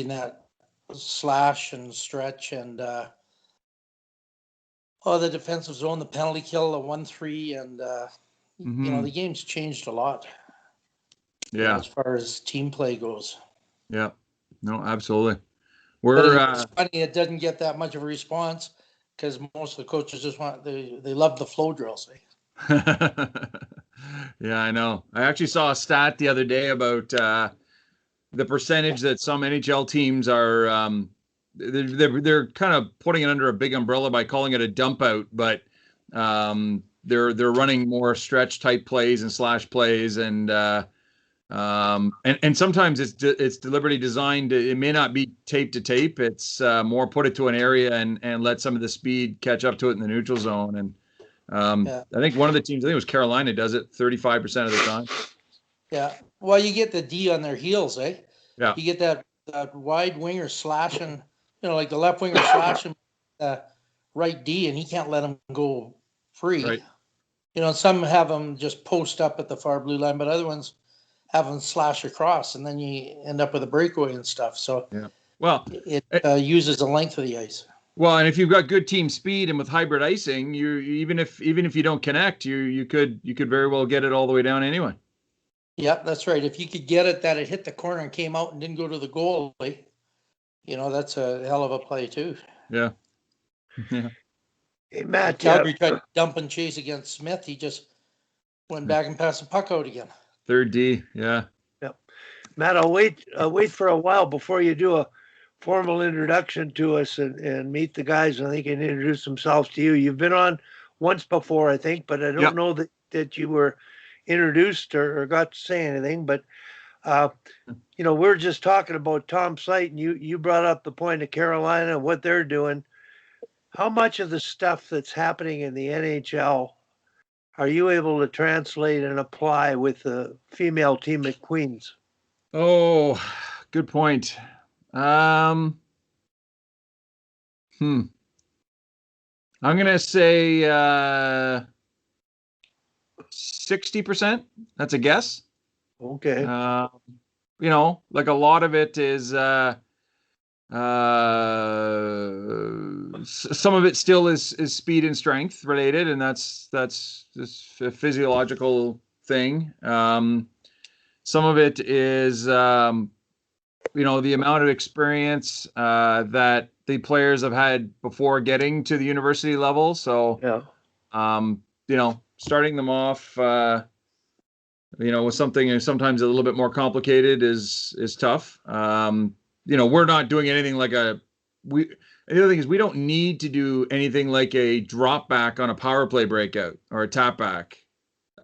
that slash and stretch and the defensive zone, the penalty kill, the 1-3, and the game's changed a lot. Yeah, as far as team play goes. Yeah, no, absolutely. It's funny it doesn't get that much of a response because most of the coaches just they love the flow drills. Yeah, I know. I actually saw a stat the other day about the percentage that some NHL teams are they're kind of putting it under a big umbrella by calling it a dump out, but they're running more stretch type plays and slash plays and sometimes it's deliberately designed. It may not be tape to tape. It's more put it to an area and let some of the speed catch up to it in the neutral zone. And I think one of the teams, I think it was Carolina, does it 35% of the time. Yeah. Well, you get the D on their heels, eh? Yeah. You get that wide winger slashing, like the left winger slashing right D, and he can't let him go free. Right. Some have him just post up at the far blue line, but other ones have them slash across, and then you end up with a breakaway and stuff. So yeah, well, it uses the length of the ice. Well, and if you've got good team speed and with hybrid icing, you even if you don't connect, you could very well get it all the way down anyway. Yeah, that's right. If you could get it that it hit the corner and came out and didn't go to the goalie, that's a hell of a play too. Yeah. Yeah. Hey, Matt, Calgary tried to dump and chase against Smith. He just went back and passed the puck out again. Third D, yeah. Yep. Matt, I'll wait for a while before you do a formal introduction to us and meet the guys, and they can introduce themselves to you. You've been on once before, I think, but I don't know that you were introduced or got to say anything. But we're just talking about Tom Sight, and you brought up the point of Carolina and what they're doing. How much of the stuff that's happening in the NHL are you able to translate and apply with the female team at Queens? Oh, good point. I'm gonna say 60%. That's a guess. Okay. Like a lot of it is some of it still is speed and strength related, and that's just a physiological thing. Some of it is the amount of experience that the players have had before getting to the university level. So starting them off with something sometimes a little bit more complicated is tough. We're not doing anything like the other thing is we don't need to do anything like a drop back on a power play breakout or a tap back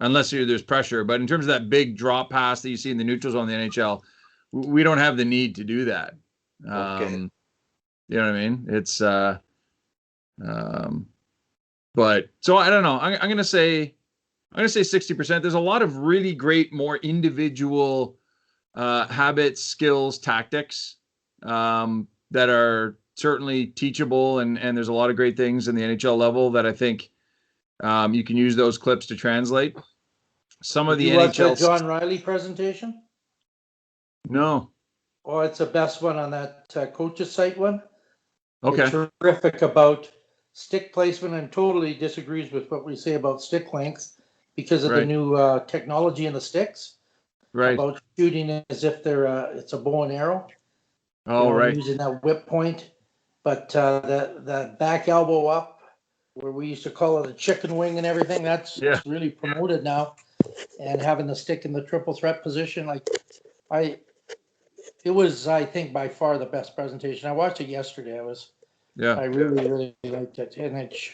unless there's pressure. But in terms of that big drop pass that you see in the neutral zone in the NHL, we don't have the need to do that. Okay. You know what I mean? It's but so I don't know. I'm gonna say 60%. There's a lot of really great, more individual habits, skills, tactics that are certainly teachable, and there's a lot of great things in the NHL level that I think you can use those clips to translate. Some of the NHL John Riley presentation. No. Oh, it's the best one on that coaches site one. Okay. It's terrific about stick placement and totally disagrees with what we say about stick length because of the new technology in the sticks. Right. About shooting as if it's a bow and arrow. Right. Using that whip point. But that back elbow up, where we used to call it a chicken wing and everything, that's really promoted now. And having the stick in the triple threat position, it was, I think, by far the best presentation. I watched it yesterday. I really, really liked it, and it's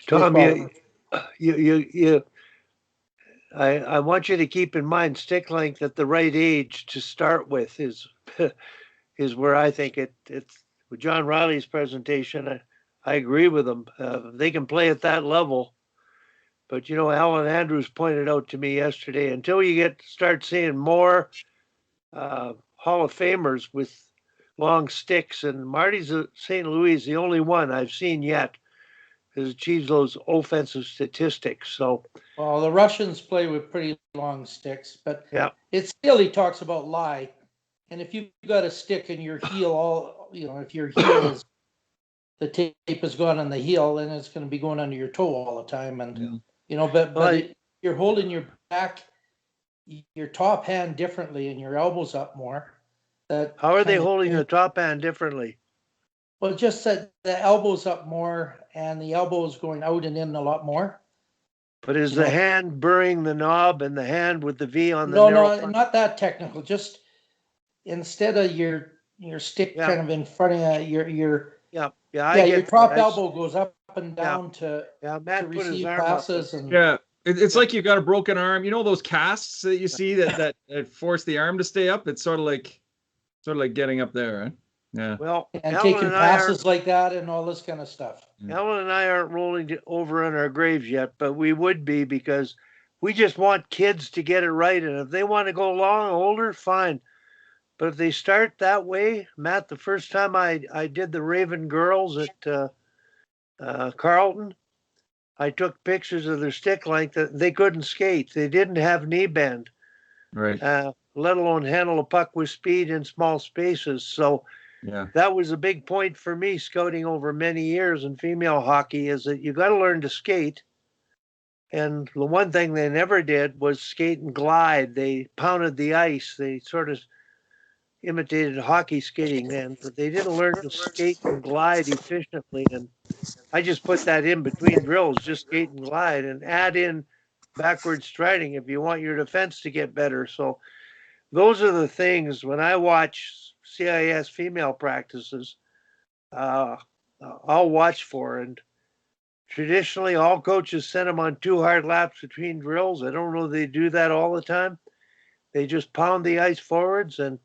Tom, I want you to keep in mind stick length at the right age to start with is where I think it's with John Riley's presentation. I agree with him. They can play at that level, but Alan Andrews pointed out to me yesterday, until you start seeing more Hall of Famers with long sticks, and Marty's St. Louis is the only one I've seen yet has achieved those offensive statistics. So, well, the Russians play with pretty long sticks, but it still, he talks about lie. And if you've got a stick in your heel, if your heel is, the tape is gone on the heel, then it's going to be going under your toe all the time. And, you're holding your back, your top hand differently and your elbows up more. How are they holding the top hand differently? Well, just that the elbows up more and the elbows going out and in a lot more. But is the hand burying the knob and the hand with the V on the No, not that technical. Just instead of your stick kind of in front of your your top elbow goes up and down to Matt put his receive arm passes up. and it's like you got a broken arm. You know those casts that you see that force the arm to stay up. It's sort of like getting up there, right? Yeah. Well, and taking passes like that and all this kind of stuff. Ellen and I aren't rolling over in our graves yet, but we would be, because we just want kids to get it right. And if they want to go long, older, fine. But if they start that way, Matt, the first time I did the Raven girls at Carlton, I took pictures of their stick length. They couldn't skate. They didn't have knee bend, right? Let alone handle a puck with speed in small spaces. So that was a big point for me scouting over many years in female hockey, is that you got to learn to skate. And the one thing they never did was skate and glide. They pounded the ice. They sort of imitated hockey skating then, but they didn't learn to skate and glide efficiently. And I just put that in between drills, just skate and glide, and add in backward striding if you want your defense to get better. So those are the things when I watch CIS female practices, I'll watch for. And traditionally, all coaches send them on 2 hard laps between drills. I don't know they do that all the time. They just pound the ice forwards, and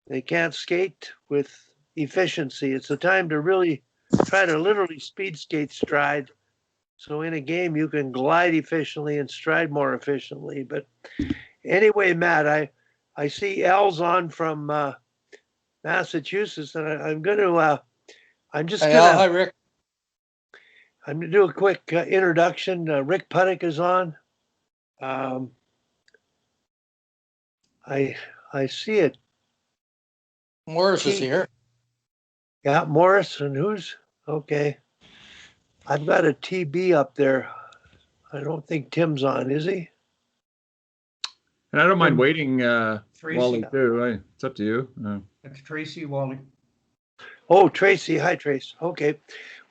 they can't skate with efficiency. It's a time to really try to literally speed skate stride. So in a game, you can glide efficiently and stride more efficiently. But anyway, Matt, I see Al's on from Massachusetts, and I'm going to, Hi, Rick. I'm going to do a quick introduction. Rick Puttick is on. I see it. Morris is here. Yeah, Morris, and who's okay? I've got a TB up there. I don't think Tim's on, is he? And I don't mind waiting, Wally, too. Right? It's up to you. It's Tracy, Wally. Oh, Tracy. Hi, Trace. Okay.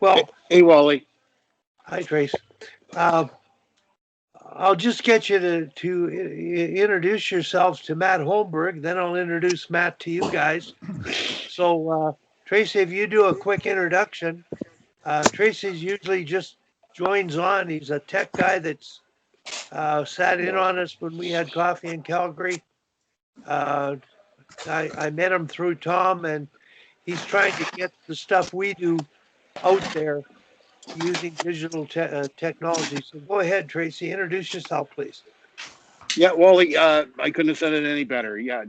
Well, hey, Wally. Hi, Trace. I'll just get you to introduce yourselves to Matt Holmberg. Then I'll introduce Matt to you guys. So, Tracy, if you do a quick introduction. Tracy's usually just joins on. He's a tech guy that's sat in on us when we had coffee in Calgary. I met him through Tom, and he's trying to get the stuff we do out there using digital technology. So go ahead, Tracy. Introduce yourself, please. Yeah, Wally, I couldn't have said it any better. Yeah,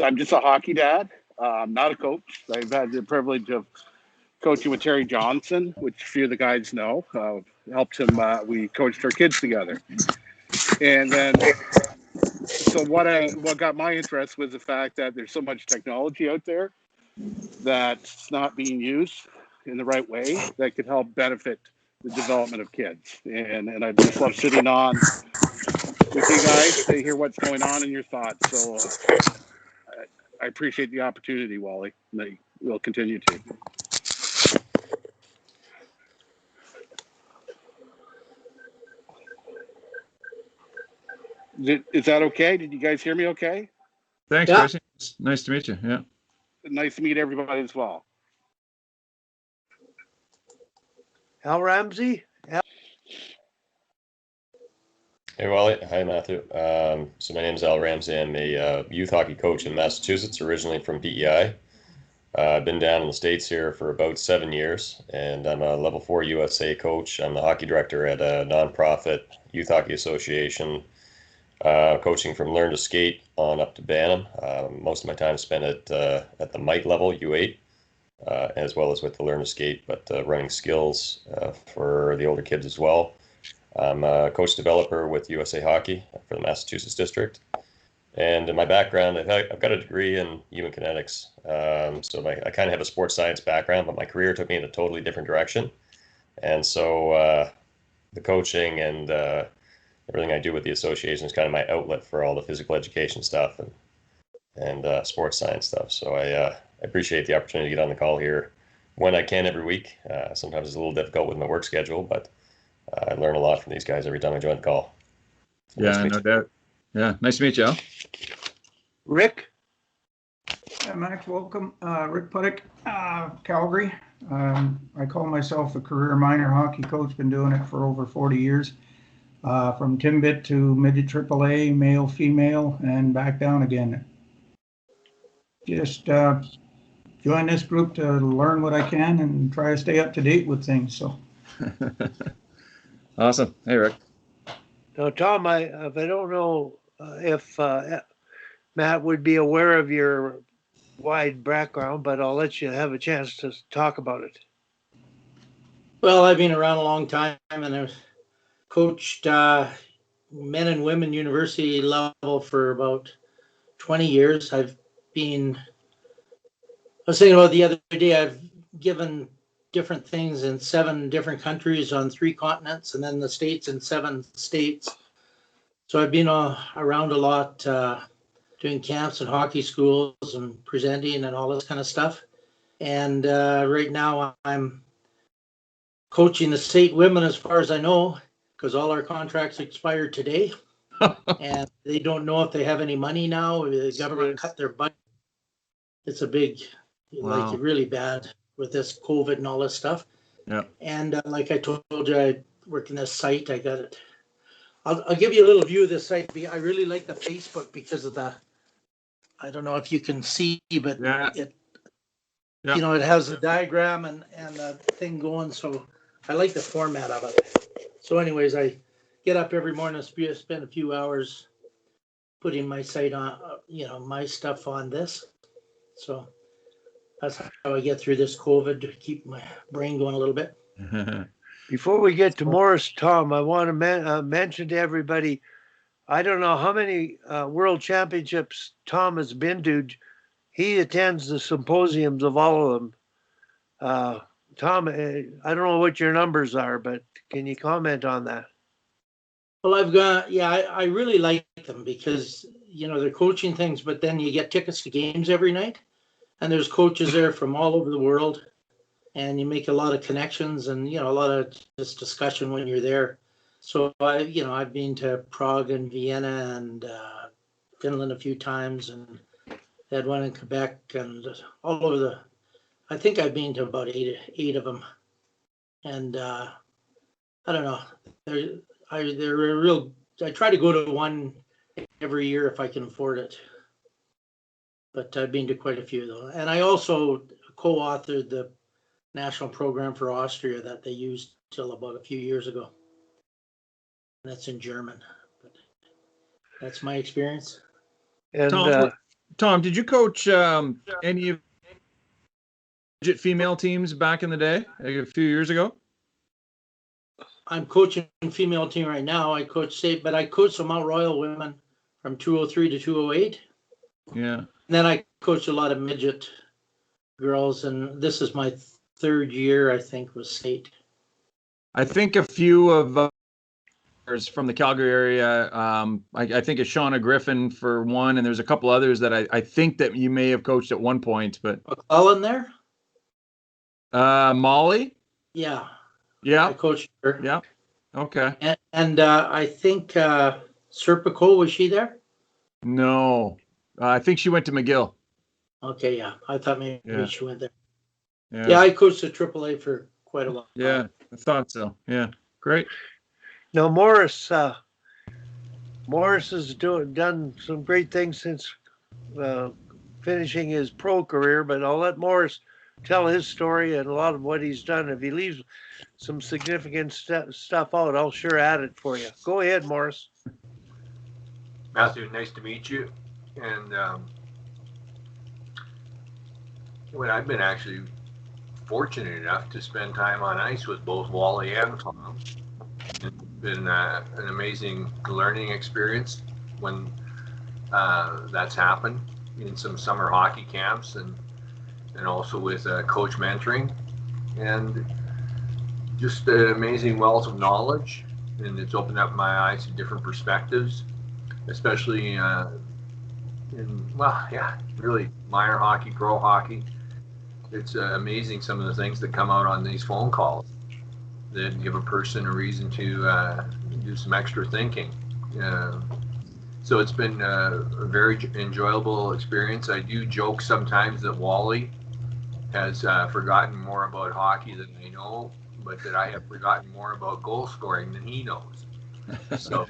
I'm just a hockey dad. I'm not a coach. I've had the privilege of coaching with Terry Johnson, which a few of the guys know. Helped him. We coached our kids together. And then, so what got my interest was the fact that there's so much technology out there that's not being used in the right way that could help benefit the development of kids. And I just love sitting on with you guys to hear what's going on and your thoughts. So I appreciate the opportunity, Wally, and we'll continue to. Is that okay? Did you guys hear me okay? Thanks, Tracy. It's nice to meet you. Yeah. Nice to meet everybody as well. Al Ramsey? Hey, Wally. Hi, Matthew. So my name is Al Ramsey. I'm a youth hockey coach in Massachusetts, originally from PEI. I've been down in the States here for about 7 years, and I'm a level 4 USA coach. I'm the hockey director at a nonprofit youth hockey association, coaching from Learn to Skate on up to Bantam. Most of my time spent at the Mike level, U8, as well as with the Learn to Skate, but running skills for the older kids as well. I'm a coach developer with USA Hockey for the Massachusetts district. And in my background, I've got a degree in human kinetics. So I kind of have a sports science background, but my career took me in a totally different direction. And so the coaching and everything I do with the association is kind of my outlet for all the physical education stuff and sports science stuff. So I appreciate the opportunity to get on the call here when I can every week. Sometimes it's a little difficult with my work schedule, but I learn a lot from these guys every time I join the call. So Yeah, no doubt. Yeah, nice to meet you, Al. Rick? Yeah, Max, welcome. Rick Puttick, Calgary. I call myself a career minor hockey coach. Been doing it for over 40 years. From Timbit to midget AAA, male, female, and back down again. Just join this group to learn what I can and try to stay up to date with things. So. Awesome. Hey, Rick. Now, Tom, I don't know if Matt would be aware of your wide background, but I'll let you have a chance to talk about it. Well, I've been around a long time, and I've coached men and women university level for about 20 years. I was thinking about the other day, I've given different things in 7 different countries on 3 continents, and then the States in 7 states. So I've been around a lot, doing camps and hockey schools and presenting and all this kind of stuff. And right now I'm coaching the state women as far as I know, because all our contracts expired today. And they don't know if they have any money now. The government cut their budget. It's a big, like really bad with this COVID and all this stuff. Yeah. And like I told you, I work in this site. I got it. I'll give you a little view of this site. I really like the Facebook because of I don't know if you can see, but it has a diagram and a thing going. So I like the format of it. So anyways, I get up every morning, spend a few hours putting my site on, my stuff on this. So that's how I get through this COVID, to keep my brain going a little bit. Before we get to Morris, Tom, I want to mention to everybody, I don't know how many world championships Tom has been to. He attends the symposiums of all of them. Tom, I don't know what your numbers are, but can you comment on that? Well, I really like them because, they're coaching things, but then you get tickets to games every night. And there's coaches there from all over the world. And you make a lot of connections and, a lot of just discussion when you're there. So, I've been to Prague and Vienna and Finland a few times, and had one in Quebec and all over I think I've been to about eight of them. And I don't know, I try to go to one every year if I can afford it. But I've been to quite a few though. And I also co-authored the national program for Austria that they used till about a few years ago. That's in German. But that's my experience. And Tom, did you coach any of the female teams back in the day, like a few years ago? I'm coaching a female team right now. I coached the Mount Royal women from 203 to 208. Yeah. And then I coached a lot of midget girls, and this is my 3rd year, I think, with state. I think a few of from the Calgary area. I think it's Shauna Griffin for one, and there's a couple others that I think that you may have coached at one point. But McCullough there? Molly? Yeah. Yeah. I coached her. Yeah. Okay. And I think Serpico, was she there? No. I think she went to McGill. Okay, yeah. I thought maybe she went there. Yeah. I coached at AAA for quite a while. Yeah, I thought so. Yeah. Great. now Morris has done some great things since finishing his pro career, but I'll let Morris tell his story and a lot of what he's done. If he leaves some significant stuff out, I'll sure add it for you. Go ahead, Morris. Matthew, nice to meet you. And I've been actually fortunate enough to spend time on ice with both Wally and Tom. It's been an amazing learning experience. When that's happened in some summer hockey camps and also with coach mentoring, and just an amazing wealth of knowledge. And it's opened up my eyes to different perspectives, especially really minor hockey, pro hockey. It's amazing some of the things that come out on these phone calls that give a person a reason to do some extra thinking. So it's been a very enjoyable experience. I do joke sometimes that Wally has forgotten more about hockey than I know, but that I have forgotten more about goal scoring than he knows. So,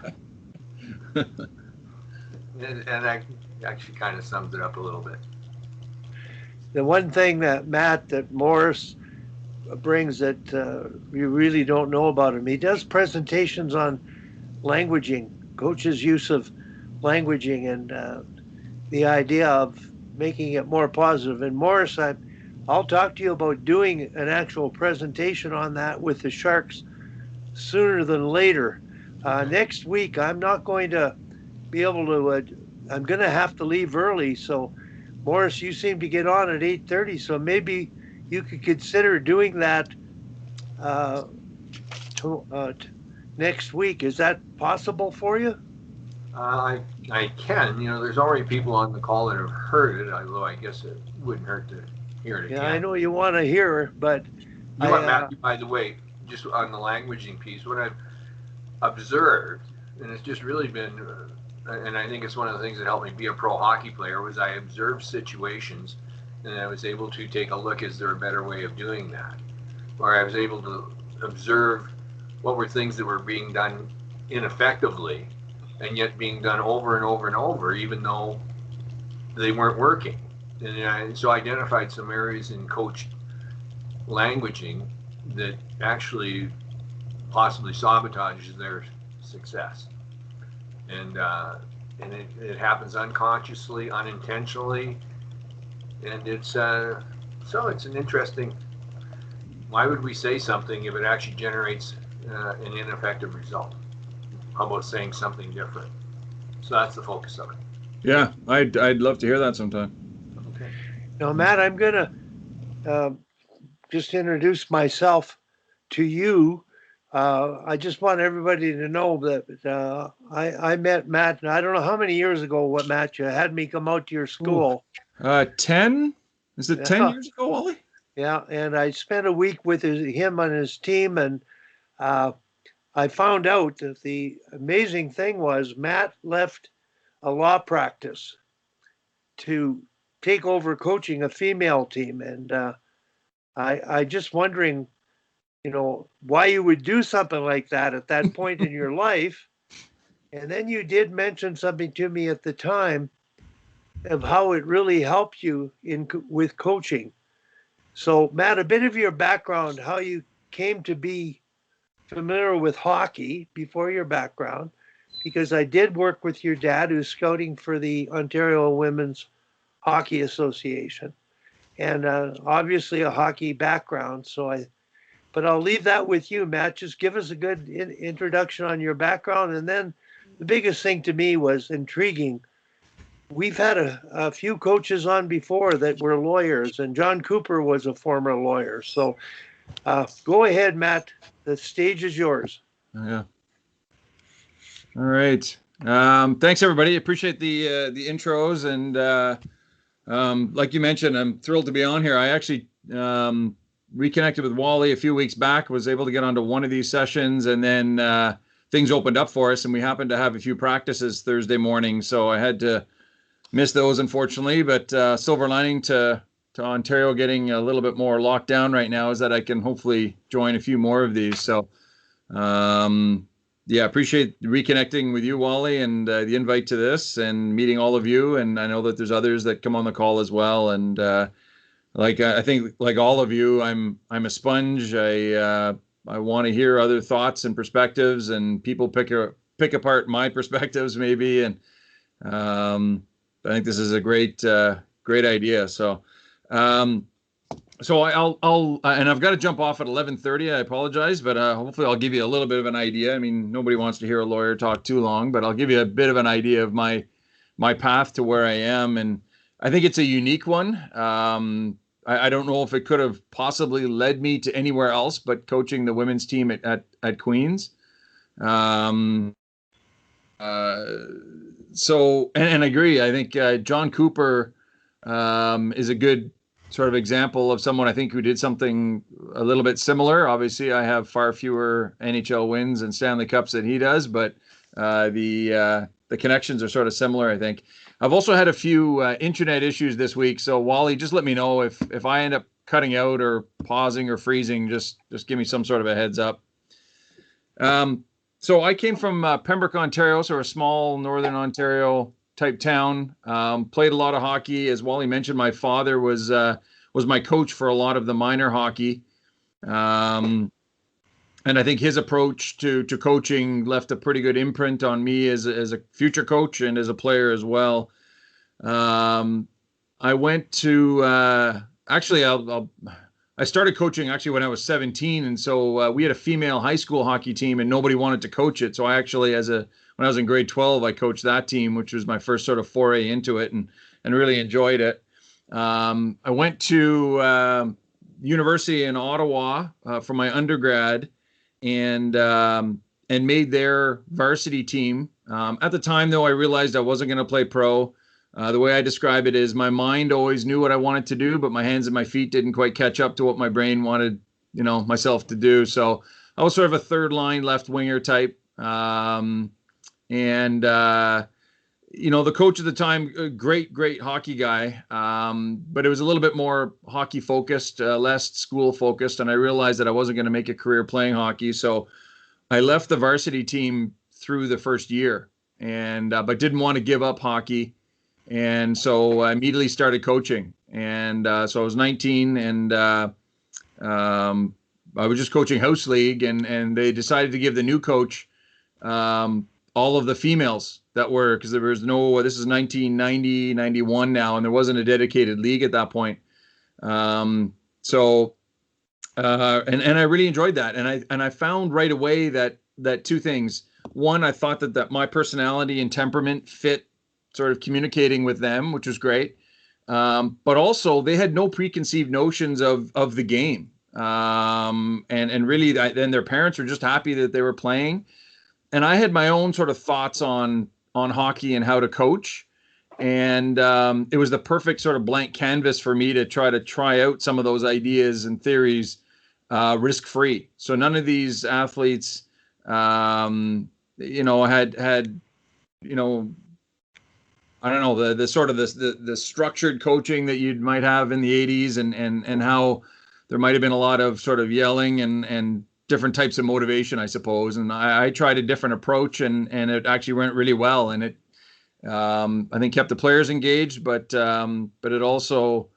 and that actually kind of sums it up a little bit. The one thing that Morris brings that you really don't know about him, he does presentations on languaging, coach's use of languaging, and the idea of making it more positive. And Morris, I'll talk to you about doing an actual presentation on that with the Sharks sooner than later. Next week, I'm not going to be able to, I'm going to have to leave early. So, Morris, you seem to get on at 8:30, so maybe you could consider doing that next week. Is that possible for you? I can. There's already people on the call that have heard it, although I guess it wouldn't hurt to hear it again. Yeah, I know you want to hear her, but Matthew, by the way, just on the languaging piece, what I've observed, and it's just really been, and I think it's one of the things that helped me be a pro hockey player, was I observed situations and I was able to take a look, is there a better way of doing that? Or I was able to observe what were things that were being done ineffectively and yet being done over and over and over, even though they weren't working. And so I identified some areas in coach languaging that actually possibly sabotages their success. And it happens unconsciously, unintentionally, and it's an interesting. Why would we say something if it actually generates an ineffective result? How about saying something different? So that's the focus of it. Yeah, I'd love to hear that sometime. Okay. Now, Matt, I'm gonna just introduce myself to you. I just want everybody to know that I met Matt, and I don't know how many years ago, Matt, you had me come out to your school. 10? Is it 10 years ago, Wally? Yeah, and I spent a week with him on his team, and I found out that the amazing thing was Matt left a law practice to take over coaching a female team, and I just wondering, why you would do something like that at that point in your life. And then you did mention something to me at the time of how it really helped you with coaching. So, Matt, a bit of your background, how you came to be familiar with hockey before your background, because I did work with your dad, who's scouting for the Ontario Women's Hockey Association, and obviously a hockey background. But I'll leave that with you, Matt. Just give us a good introduction on your background. And then the biggest thing to me was intriguing. We've had a few coaches on before that were lawyers, and John Cooper was a former lawyer. So go ahead, Matt. The stage is yours. Yeah. All right. Thanks, everybody. Appreciate the intros. And like you mentioned, I'm thrilled to be on here. I actually reconnected with Wally a few weeks back, was able to get onto one of these sessions, and then things opened up for us, and we happened to have a few practices Thursday morning, so I had to miss those, unfortunately. But silver lining to Ontario getting a little bit more locked down right now is that I can hopefully join a few more of these. So yeah, appreciate reconnecting with you, Wally, and the invite to this and meeting all of you. And I know that there's others that come on the call as well. And I think like all of you, I'm a sponge. I want to hear other thoughts and perspectives, and people pick apart my perspectives maybe. And I think this is a great idea. So and I've got to jump off at 11:30. I apologize, but hopefully I'll give you a little bit of an idea. I mean, nobody wants to hear a lawyer talk too long, but I'll give you a bit of an idea of my my path to where I am. And I think it's a unique one. I don't know if it could have possibly led me to anywhere else but coaching the women's team at Queens. So I agree. I think John Cooper is a good sort of example of someone I think who did something a little bit similar. Obviously, I have far fewer NHL wins and Stanley Cups than he does, but the connections are sort of similar, I think. I've also had a few internet issues this week, so Wally, just let me know if I end up cutting out or pausing or freezing. Just give me some sort of a heads up. So I came from Pembroke, Ontario, so a small northern Ontario type town. Played a lot of hockey. As Wally mentioned, my father was my coach for a lot of the minor hockey. And I think his approach to coaching left a pretty good imprint on me as a future coach and as a player as well. I went to I started coaching actually when I was 17, and so we had a female high school hockey team, and nobody wanted to coach it. So I actually, when I was in grade 12, I coached that team, which was my first sort of foray into it, and really enjoyed it. I went to university in Ottawa for my undergrad, and made their varsity team. At the time, though, I realized I wasn't going to play pro. The way I describe it is my mind always knew what I wanted to do, but my hands and my feet didn't quite catch up to what my brain wanted, myself to do. So I was sort of a third line left winger type. The coach at the time, a great hockey guy. But it was a little bit more hockey focused, less school focused. And I realized that I wasn't going to make a career playing hockey. So I left the varsity team through the first year but didn't want to give up hockey. And so I immediately started coaching. And so I was 19, and I was just coaching house league, and they decided to give the new coach all of the females that were, because there was this is 1990, 91 now, and there wasn't a dedicated league at that point. And I really enjoyed that. And I found right away that two things. One, I thought that my personality and temperament fit sort of communicating with them, which was great. But also they had no preconceived notions of the game. And really then their parents were just happy that they were playing. And I had my own sort of thoughts on hockey and how to coach. And it was the perfect sort of blank canvas for me to try out some of those ideas and theories risk-free. So none of these athletes, had I don't know, the sort of the structured coaching that you might have in the 80s and how there might have been a lot of sort of yelling and different types of motivation, I suppose. And I tried a different approach, and it actually went really well. And it, I think, kept the players engaged, but it also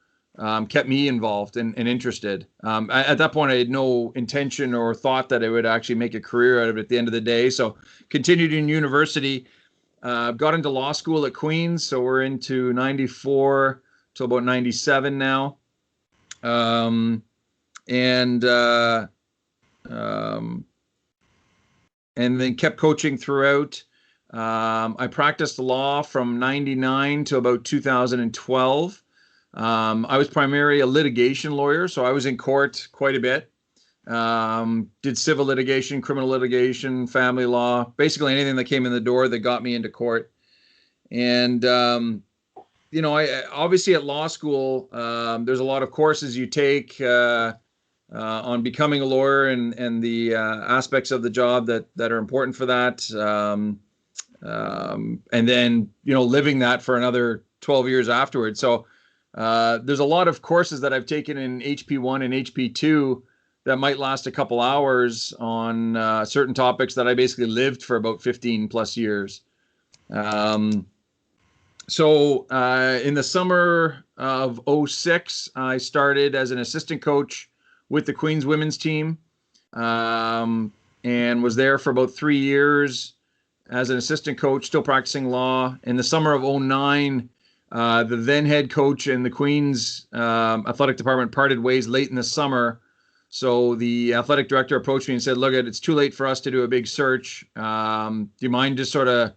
kept me involved and interested. At that point, I had no intention or thought that I would actually make a career out of it at the end of the day. So continued in university. Got into law school at Queens, so we're into 94 till about 97 now. And then kept coaching throughout. I practiced law from 99 to about 2012. I was primarily a litigation lawyer, so I was in court quite a bit. Did civil litigation, criminal litigation, family law, basically anything that came in the door that got me into court. And, I obviously at law school, there's a lot of courses you take on becoming a lawyer and the aspects of the job that are important for that. And then, living that for another 12 years afterwards. So there's a lot of courses that I've taken in HP1 and HP2 that might last a couple hours on certain topics that I basically lived for about 15 plus years. So in the summer of 06, I started as an assistant coach with the Queens women's team, and was there for about 3 years as an assistant coach, still practicing law. In the summer of 09, the then head coach and the Queens athletic department parted ways late in the summer. So the athletic director approached me and said, look, it's too late for us to do a big search. Do you mind just sort of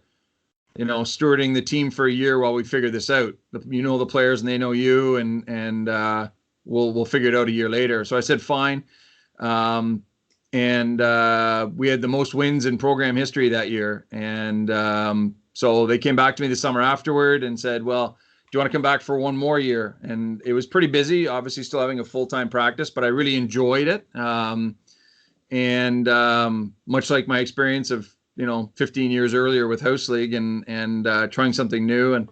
stewarding the team for a year while we figure this out. You know the players and they know you, and we'll figure it out a year later. So I said fine. And we had the most wins in program history that year. And so they came back to me the summer afterward and said, well, do you want to come back for one more year? And it was pretty busy, obviously still having a full-time practice, but I really enjoyed it. And much like my experience of 15 years earlier with House League and trying something new. And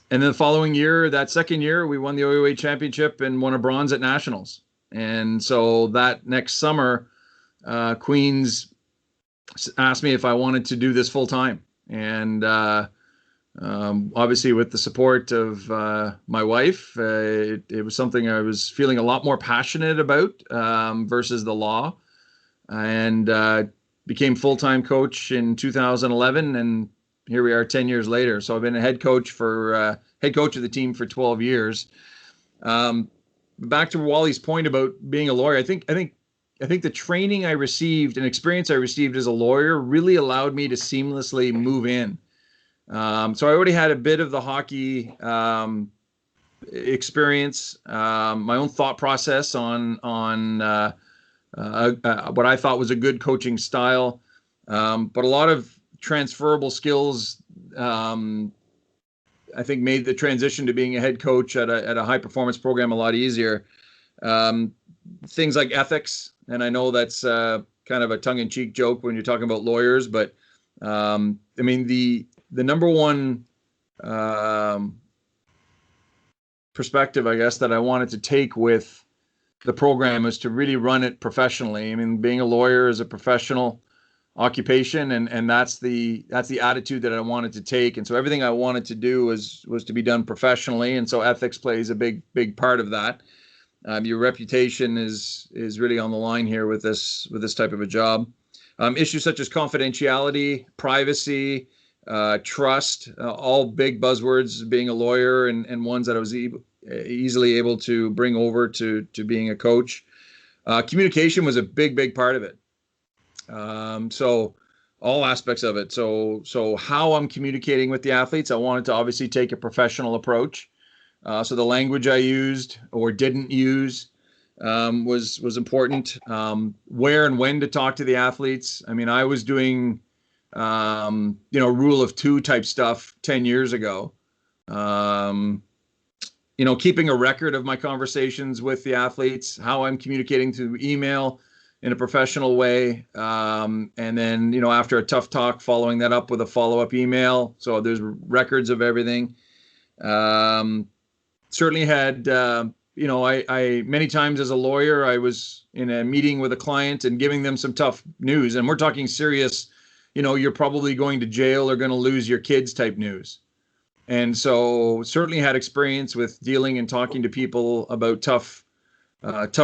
then the following year, that second year, we won the OUA championship and won a bronze at nationals. And so that next summer, Queens asked me if I wanted to do this full time. And obviously with the support of my wife, it was something I was feeling a lot more passionate about versus the law. And became full-time coach in 2011, and here we are 10 years later. So I've been a head coach of the team for 12 years. Back to Wally's point about being a lawyer, I think the training I received and experience I received as a lawyer really allowed me to seamlessly move in. So I already had a bit of the hockey experience, my own thought process on what I thought was a good coaching style, but a lot of transferable skills. I think made the transition to being a head coach at a high performance program a lot easier. Things like ethics, and I know that's kind of a tongue in cheek joke when you're talking about lawyers, but I mean the number one perspective, I guess, that I wanted to take with the program is to really run it professionally. I mean, being a lawyer is a professional occupation, and that's the attitude that I wanted to take. And so everything I wanted to do was to be done professionally. And so ethics plays a big part of that. Your reputation is really on the line here with this type of a job. Issues such as confidentiality, privacy, trust, all big buzzwords being a lawyer, and ones that I was easily able to bring over to being a coach. Communication was a big part of it. So all aspects of it. So how I'm communicating with the athletes, I wanted to obviously take a professional approach. So the language I used or didn't use was important. Where and when to talk to the athletes. I mean, I was doing rule of two type stuff 10 years ago. Keeping a record of my conversations with the athletes, how I'm communicating through email in a professional way. And then, after a tough talk, following that up with a follow-up email. So there's records of everything. Certainly had, I many times as a lawyer, I was in a meeting with a client and giving them some tough news. And we're talking serious, you're probably going to jail or going to lose your kids type news. And so certainly had experience with dealing and talking to people about tough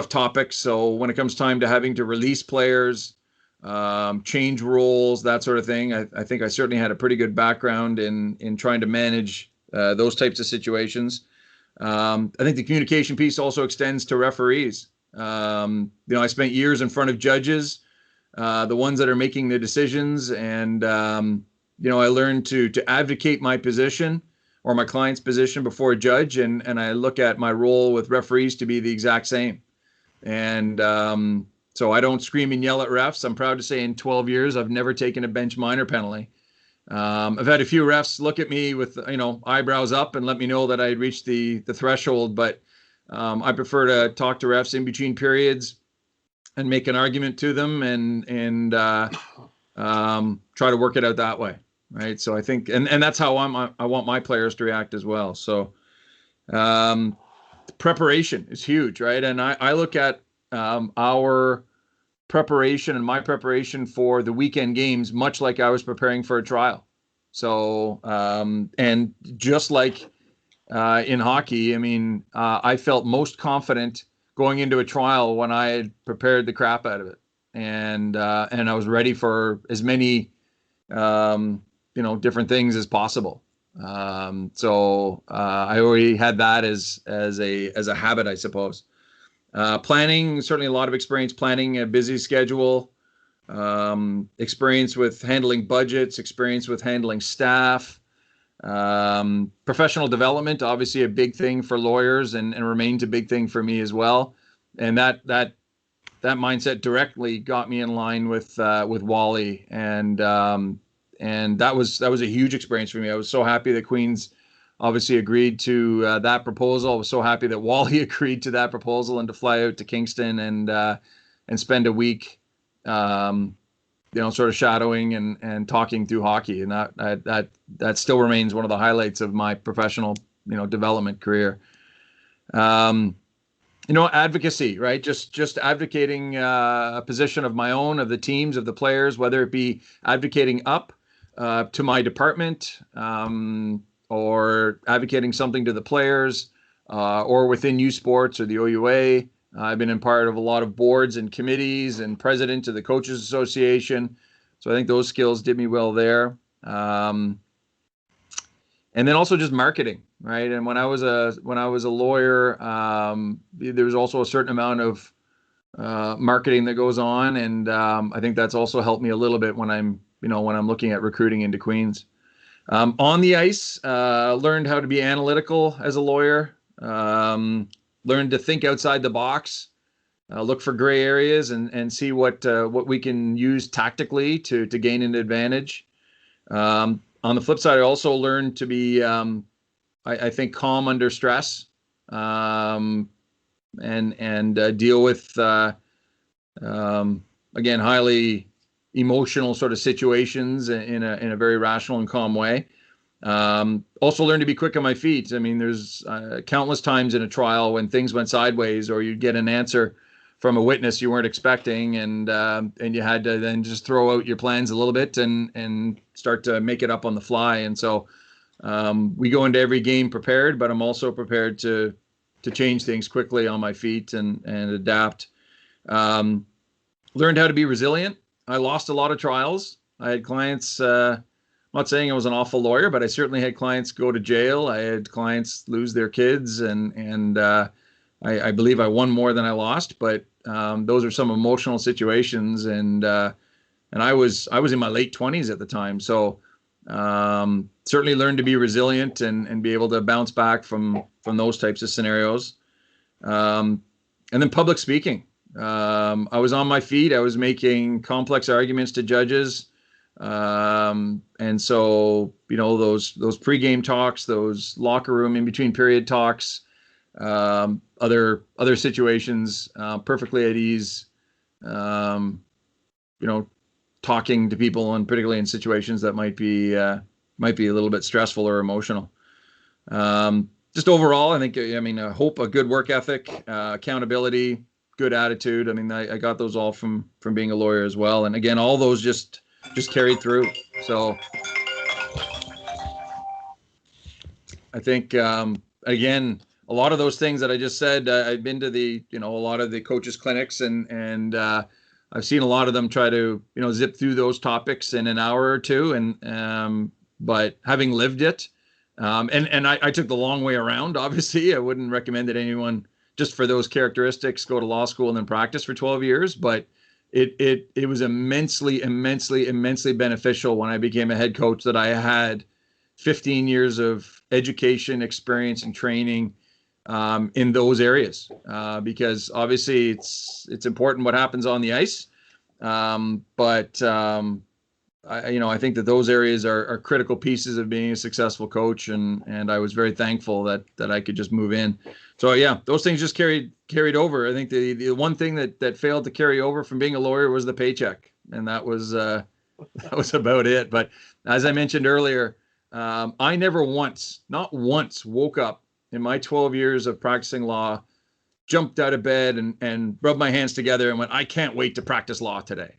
topics. So when it comes time to having to release players, change rules, that sort of thing, I think I certainly had a pretty good background in trying to manage those types of situations. I think the communication piece also extends to referees. I spent years in front of judges, the ones that are making the decisions, and I learned to advocate my position or my client's position before a judge, and I look at my role with referees to be the exact same. And so I don't scream and yell at refs. I'm proud to say in 12 years, I've never taken a bench minor penalty. I've had a few refs look at me with, eyebrows up and let me know that I had reached the threshold, but I prefer to talk to refs in between periods and make an argument to them and try to work it out that way. Right. So I think, and that's how I want my players to react as well. So preparation is huge. Right. And I look at our preparation and my preparation for the weekend games, much like I was preparing for a trial. So, and just like in hockey, I mean, I felt most confident going into a trial when I had prepared the crap out of it. And I was ready for as many, different things as possible. So I already had that as a habit, I suppose. Planning, certainly a lot of experience planning a busy schedule, experience with handling budgets, experience with handling staff, professional development, obviously a big thing for lawyers and remains a big thing for me as well. And that mindset directly got me in line with Wally, and that was a huge experience for me. I was so happy that Queens obviously agreed to that proposal. I was so happy that Wally agreed to that proposal and to fly out to Kingston and spend a week, sort of shadowing and talking through hockey. And that still remains one of the highlights of my professional, development career. Advocacy, right? Just advocating a position of my own, of the teams, of the players, whether it be advocating up to my department, or advocating something to the players, or within U Sports or the OUA. I've been in part of a lot of boards and committees and president of the Coaches Association. So I think those skills did me well there. And then also just marketing, right? And when I was a lawyer, there was also a certain amount of marketing that goes on, and I think that's also helped me a little bit when I'm looking at recruiting into Queens. On the ice, learned how to be analytical as a lawyer. Learned to think outside the box, look for gray areas, and see what we can use tactically to gain an advantage. On the flip side, I also learned to be, I think, calm under stress, and deal with again, highly emotional sort of situations in a very rational and calm way. Also learned to be quick on my feet. I mean, there's countless times in a trial when things went sideways, or you'd get an answer from a witness you weren't expecting, and you had to then just throw out your plans a little bit and start to make it up on the fly. And so we go into every game prepared, but I'm also prepared to change things quickly on my feet and adapt. Learned how to be resilient. I lost a lot of trials. I had clients, I'm not saying I was an awful lawyer, but I certainly had clients go to jail. I had clients lose their kids, and I believe I won more than I lost, but those are some emotional situations, and I was in my late 20s at the time, so certainly learned to be resilient and be able to bounce back from those types of scenarios. And then public speaking. I was on my feet. I was making complex arguments to judges. And so, those pregame talks, those locker room in between period talks, other situations, perfectly at ease, talking to people, and particularly in situations that might be a little bit stressful or emotional. Just overall, I think, I hope a good work ethic, accountability, good attitude. I got those all from being a lawyer as well. And again, all those just carried through. So I think, again, a lot of those things that I just said, I've been to a lot of the coaches clinics, and I've seen a lot of them try to, zip through those topics in an hour or two. And, but having lived it, and I took the long way around, obviously. I wouldn't recommend that anyone, just for those characteristics, go to law school and then practice for 12 years. But it was immensely beneficial when I became a head coach that I had 15 years of education, experience, and training in those areas, because obviously it's important what happens on the ice. But I think that those areas are critical pieces of being a successful coach, and I was very thankful that I could just move in. So yeah, those things just carried over. I think the one thing that failed to carry over from being a lawyer was the paycheck, and that was about it. But as I mentioned earlier, I never not once woke up in my 12 years of practicing law, jumped out of bed and rubbed my hands together and went, I can't wait to practice law today.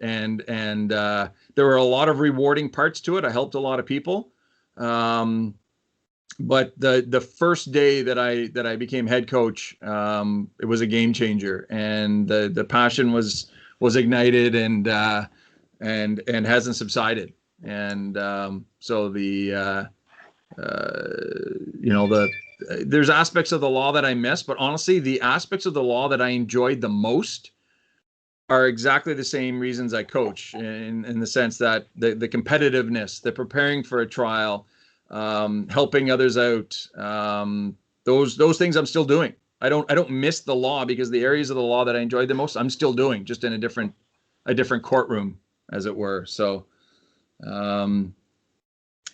And there were a lot of rewarding parts to it. I helped a lot of people. But the first day that I became head coach, it was a game changer, and the passion was ignited and hasn't subsided. And so there's aspects of the law that I miss, but honestly, the aspects of the law that I enjoyed the most are exactly the same reasons I coach, in the sense that the competitiveness, the preparing for a trial, helping others out, those things I'm still doing. I don't miss the law, because the areas of the law that I enjoyed the most, I'm still doing, just in a different courtroom, as it were. So,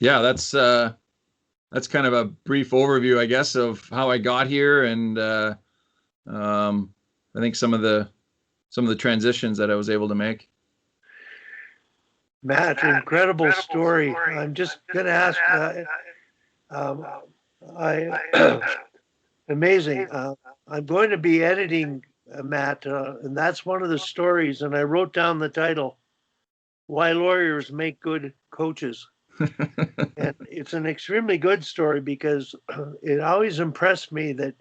yeah, that's kind of a brief overview, I guess, of how I got here, and I think some of the transitions that I was able to make. Matt, incredible story. I'm just going to ask, amazing. I'm going to be editing, Matt, and that's one of the stories, and I wrote down the title, Why Lawyers Make Good Coaches. And it's an extremely good story, because it always impressed me that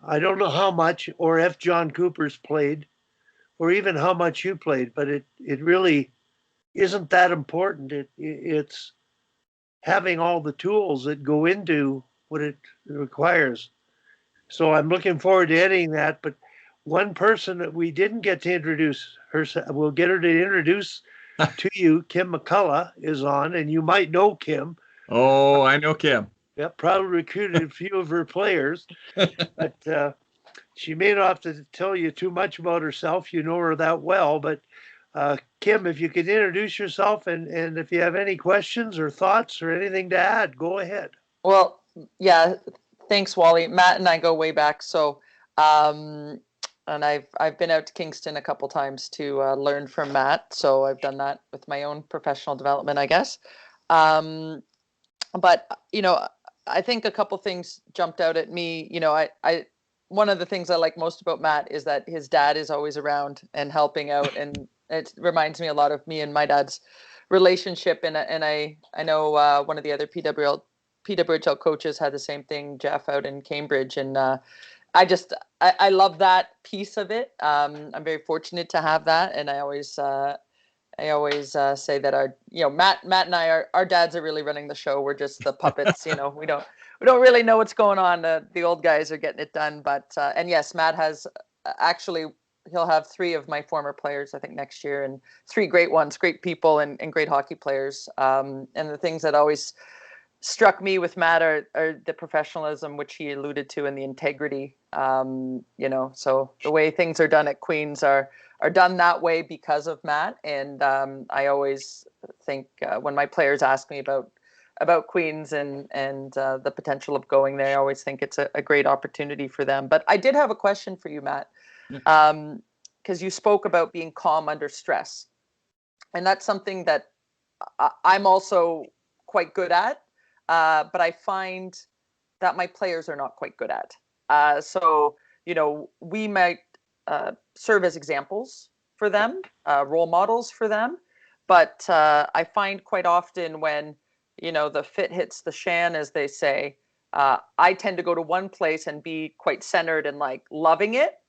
I don't know how much, or if John Cooper's played, or even how much you played, but it really isn't that important. It's having all the tools that go into what it requires. So I'm looking forward to editing that. But one person that we didn't get to introduce herself, we'll get her to introduce to you. Kim McCullough is on, and you might know Kim. Oh, I know Kim. Yeah, probably recruited a few of her players, but she may not have to tell you too much about herself. You know her that well. But Kim, if you could introduce yourself, and if you have any questions or thoughts or anything to add, go ahead. Well, yeah, thanks, Wally. Matt and I go way back. So, and I've been out to Kingston a couple times to learn from Matt. So I've done that with my own professional development, I guess. But I think a couple things jumped out at me. I one of the things I like most about Matt is that his dad is always around and helping out, and it reminds me a lot of me and my dad's relationship. And I know one of the other PWHL coaches had the same thing, Jeff, out in Cambridge, and I love that piece of it. I'm very fortunate to have that, and I always say that Matt and I, our dads are really running the show. We're just the puppets. We don't really know what's going on. The old guys are getting it done. But and yes, Matt has actually, he'll have 3 of my former players, I think, next year, and 3 great ones, great people, and great hockey players. And the things that always struck me with Matt are the professionalism, which he alluded to, and the integrity. So the way things are done at Queens are done that way because of Matt. And I always think when my players ask me about Queens and the potential of going there, I always think it's a great opportunity for them. But I did have a question for you, Matt, because you spoke about being calm under stress. And that's something that I'm also quite good at, but I find that my players are not quite good at. So we might serve as examples for them, role models for them. But I find quite often when, the fit hits the shan, as they say, I tend to go to one place and be quite centered and like loving it.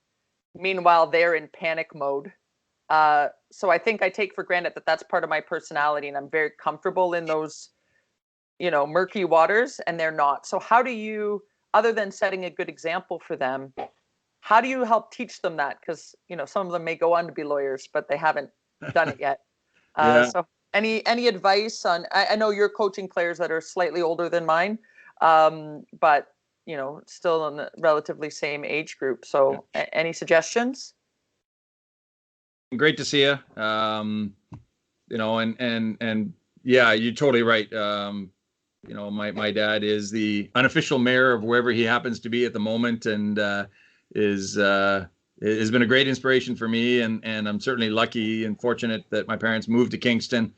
Meanwhile, they're in panic mode. So I think I take for granted that that's part of my personality, and I'm very comfortable in those, murky waters, and they're not. So how do you, other than setting a good example for them, how do you help teach them that? Because, some of them may go on to be lawyers, but they haven't done it yet. Yeah. So any advice on, I know you're coaching players that are slightly older than mine, but, still in the relatively same age group. So any suggestions? Great to see you. And yeah, you're totally right. My dad is the unofficial mayor of wherever he happens to be at the moment, and has been a great inspiration for me. And I'm certainly lucky and fortunate that my parents moved to Kingston,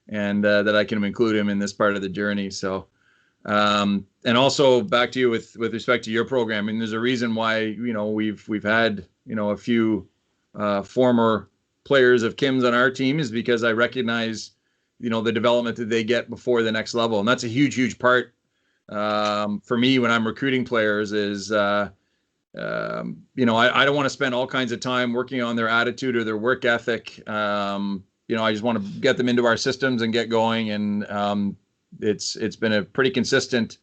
and that I can include him in this part of the journey. So, and also back to you with respect to your program. I mean, there's a reason why, we've had, a few former players of Kim's on our team, is because I recognize, the development that they get before the next level. And that's a huge part for me when I'm recruiting players is, I don't want to spend all kinds of time working on their attitude or their work ethic. I just want to get them into our systems and get going. And it's been a pretty consistent,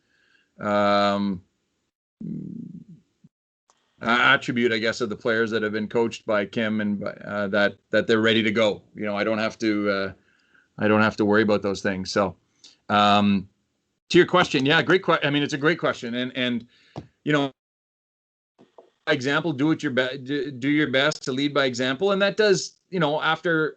attribute, I guess, of the players that have been coached by Kim, and that they're ready to go. I don't have to worry about those things. So, to your question, yeah, great question. I mean, it's a great question, and example, do your best to lead by example, and that does, after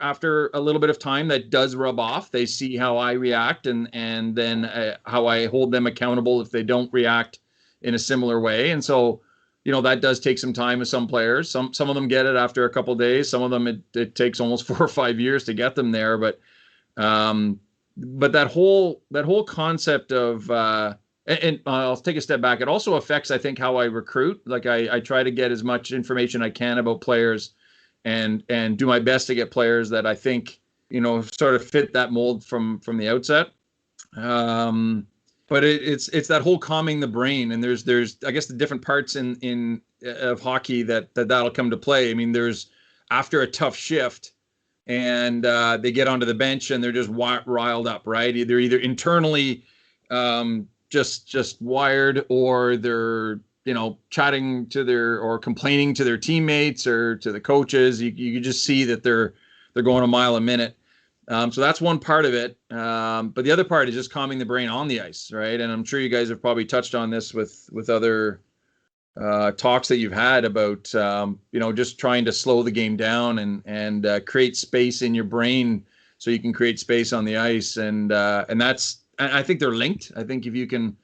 a little bit of time, that does rub off. They see how I react, and then how I hold them accountable if they don't react in a similar way. And so, that does take some time with some players. Some of them get it after a couple of days. Some of them it takes almost 4 or 5 years to get them there. But that whole concept of and I'll take a step back. It also affects, I think, how I recruit. Like I try to get as much information I can about players, and do my best to get players that I think sort of fit that mold from the outset. But it's that whole calming the brain, and there's I guess the different parts in of hockey that'll come to play. I mean, there's after a tough shift, and they get onto the bench and they're just riled up, right? They're either internally just wired, or they're chatting to or complaining to their teammates or to the coaches. You can just see that they're going a mile a minute. So that's one part of it. But the other part is just calming the brain on the ice, right? And I'm sure you guys have probably touched on this with other talks that you've had about just trying to slow the game down and create space in your brain so you can create space on the ice. And I think they're linked. I think if you can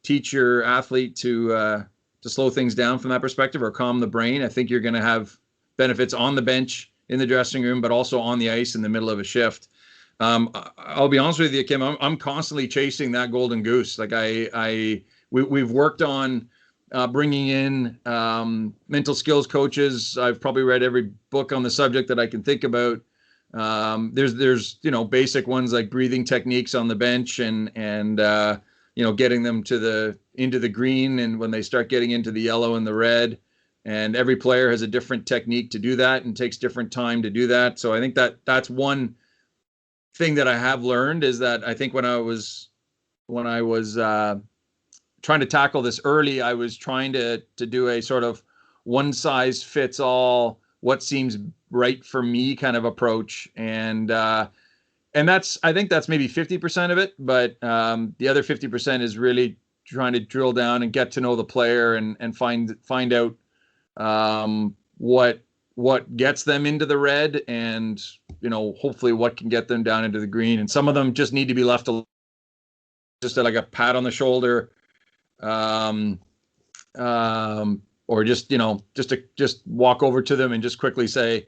teach your athlete to slow things down from that perspective, or calm the brain, I think you're going to have benefits on the bench, in the dressing room, but also on the ice in the middle of a shift. I'll be honest with you, Kim. I'm constantly chasing that golden goose. Like we've worked on bringing in mental skills coaches. I've probably read every book on the subject that I can think about. There's basic ones like breathing techniques on the bench, and getting them into the green, and when they start getting into the yellow and the red. And every player has a different technique to do that, and takes different time to do that. So I think that's one thing that I have learned, is that I think when I was trying to tackle this early, I was trying to do a sort of one size fits all, what seems right for me kind of approach. And I think that's maybe 50% of it, but the other 50% is really trying to drill down and get to know the player, and find out what gets them into the red, and hopefully what can get them down into the green. And some of them just need to be left alone, just like a pat on the shoulder, or just walk over to them and just quickly say,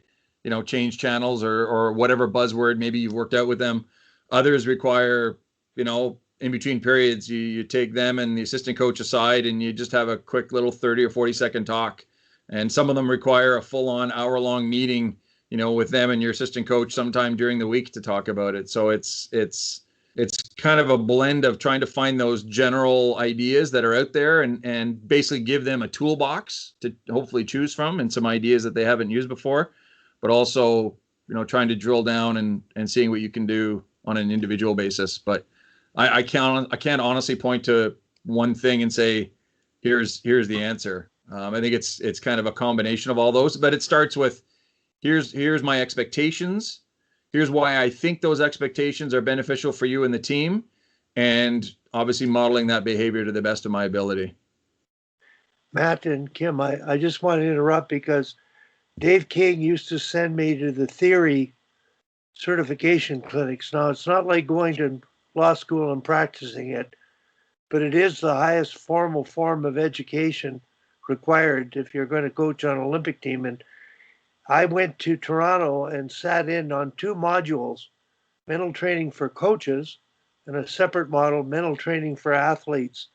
change channels, or whatever buzzword maybe you've worked out with them. Others require, in between periods, you take them and the assistant coach aside, and you just have a quick little 30 or 40-second talk. And some of them require a full-on hour-long meeting, with them and your assistant coach sometime during the week to talk about it. So it's kind of a blend of trying to find those general ideas that are out there, and basically give them a toolbox to hopefully choose from, and some ideas that they haven't used before, but also, trying to drill down and seeing what you can do on an individual basis. But I can't honestly point to one thing and say, here's the answer. I think it's kind of a combination of all those, but it starts with here's my expectations. Here's why I think those expectations are beneficial for you and the team, and obviously modeling that behavior to the best of my ability. Matt and Kim, I just want to interrupt, because Dave King used to send me to the theory certification clinics. Now, it's not like going to law school and practicing it, but it is the highest formal form of education required if you're going to coach on an Olympic team. And I went to Toronto and sat in on 2 modules, mental training for coaches, and a separate model, mental training for athletes.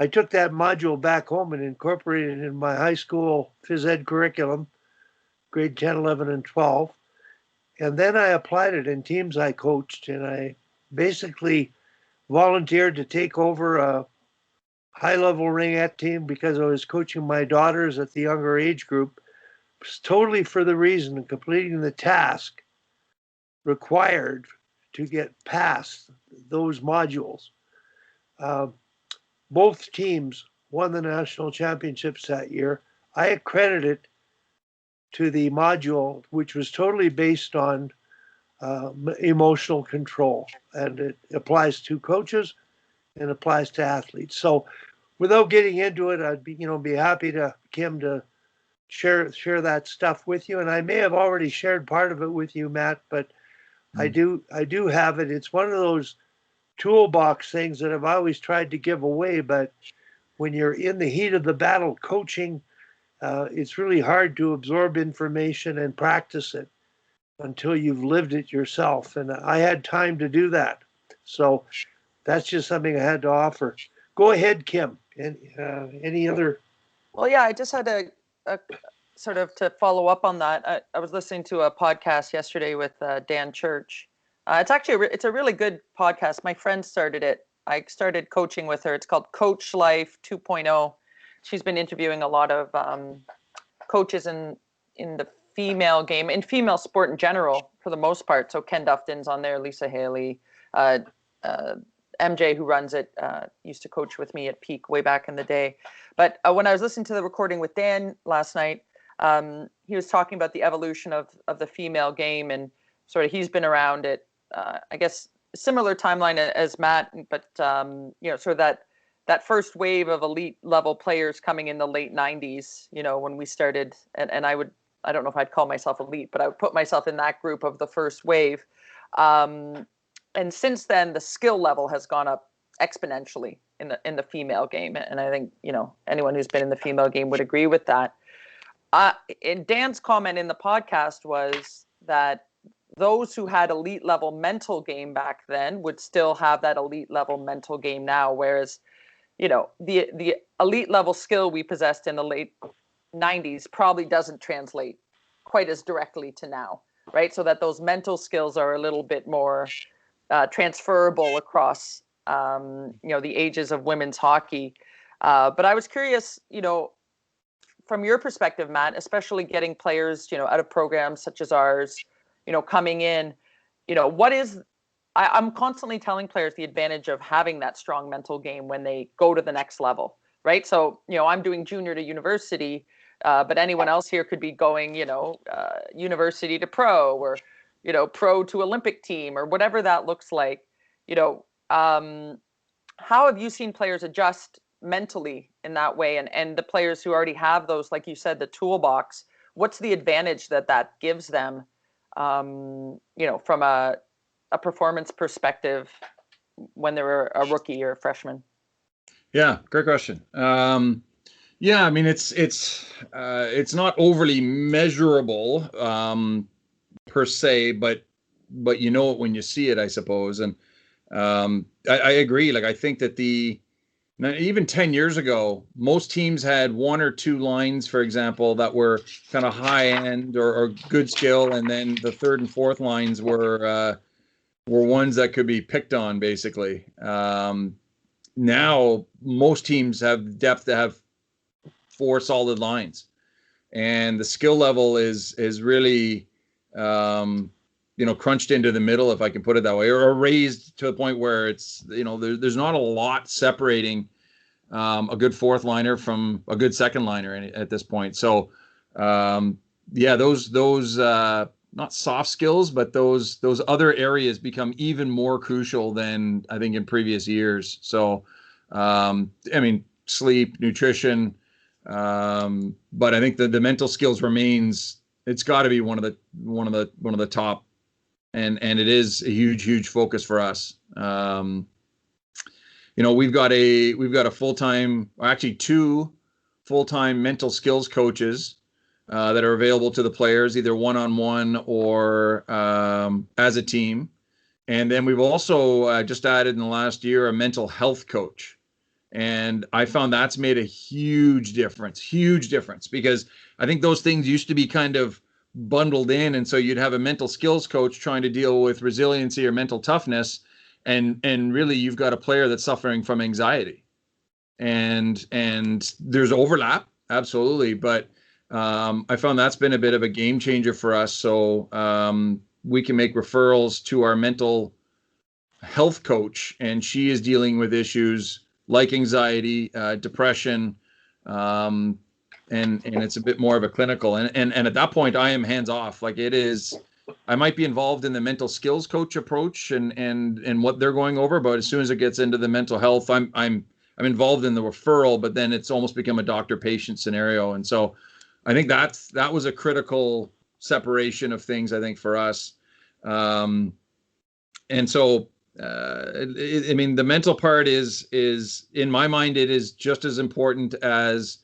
I took that module back home and incorporated it in my high school phys ed curriculum, grade 10, 11, and 12. And then I applied it in teams I coached, and I basically volunteered to take over a high-level ringette team because I was coaching my daughters at the younger age group. It was totally for the reason of completing the task required to get past those modules. Both teams won the national championships that year, I accredit it to the module, which was totally based on emotional control, and it applies to coaches and applies to athletes. So, without getting into it, I'd be happy to Kim to share that stuff with you. And I may have already shared part of it with you, Matt, but I do have it. It's one of those toolbox things that I've always tried to give away, but when you're in the heat of the battle coaching, it's really hard to absorb information and practice it until you've lived it yourself. And I had time to do that. So that's just something I had to offer. Go ahead, Kim. And any other? Well, yeah, I just had a sort of to follow up on that. I was listening to a podcast yesterday with Dan Church. It's a really good podcast. My friend started it. I started coaching with her. It's called Coach Life 2.0. She's been interviewing a lot of coaches in the female game, in female sport in general, for the most part. So Ken Dufton's on there, Lisa Haley, MJ, who runs it, used to coach with me at Peak way back in the day. But when I was listening to the recording with Dan last night, he was talking about the evolution of the female game, and sort of he's been around it, I guess, similar timeline as Matt, but sort of that first wave of elite level players coming in the late 90s, when we started, and I don't know if I'd call myself elite, but I would put myself in that group of the first wave. And since then, the skill level has gone up exponentially in the female game. And I think, anyone who's been in the female game would agree with that. And Dan's comment in the podcast was that those who had elite level mental game back then would still have that elite level mental game now. Whereas, the elite level skill we possessed in the late 90s probably doesn't translate quite as directly to now, right? So that those mental skills are a little bit more transferable across, the ages of women's hockey. But I was curious, from your perspective, Matt, especially getting players, out of programs such as ours, coming in, I'm constantly telling players the advantage of having that strong mental game when they go to the next level, right? So, I'm doing junior to university, but anyone else here could be going, university to pro, or, pro to Olympic team, or whatever that looks like. How have you seen players adjust mentally in that way? And the players who already have those, like you said, the toolbox, what's the advantage that gives them, from a performance perspective when they're a rookie or a freshman? Yeah, great question. Yeah, I mean, it's not overly measurable per se, but you know it when you see it, I suppose. And I agree. Like, I think that even 10 years ago, most teams had one or two lines, for example, that were kind of high end or good skill, and then the third and fourth lines were ones that could be picked on, basically. Now most teams have depth to have four solid lines, and the skill level is really crunched into the middle, if I can put it that way, or raised to a point where it's there's not a lot separating a good fourth liner from a good second liner at this point. So those not soft skills, but those other areas become even more crucial than I think in previous years. So sleep, nutrition, but I think the mental skills remains. It's got to be one of the top, and it is a huge focus for us. We've got a full-time, actually two full-time mental skills coaches that are available to the players, either one-on-one or as a team. And then we've also just added in the last year a mental health coach. And I found that's made a huge difference, because I think those things used to be kind of bundled in. And so you'd have a mental skills coach trying to deal with resiliency or mental toughness. And really you've got a player that's suffering from anxiety. And there's overlap, absolutely. But I found that's been a bit of a game changer for us. So we can make referrals to our mental health coach, and she is dealing with issues like anxiety, depression, and it's a bit more of a clinical. And at that point, I am hands off. Like it is, I might be involved in the mental skills coach approach and what they're going over, but as soon as it gets into the mental health, I'm involved in the referral, but then it's almost become a doctor-patient scenario. And so I think that was a critical separation of things, I think, for us. And so, I mean, the mental part is in my mind, it is just as important as,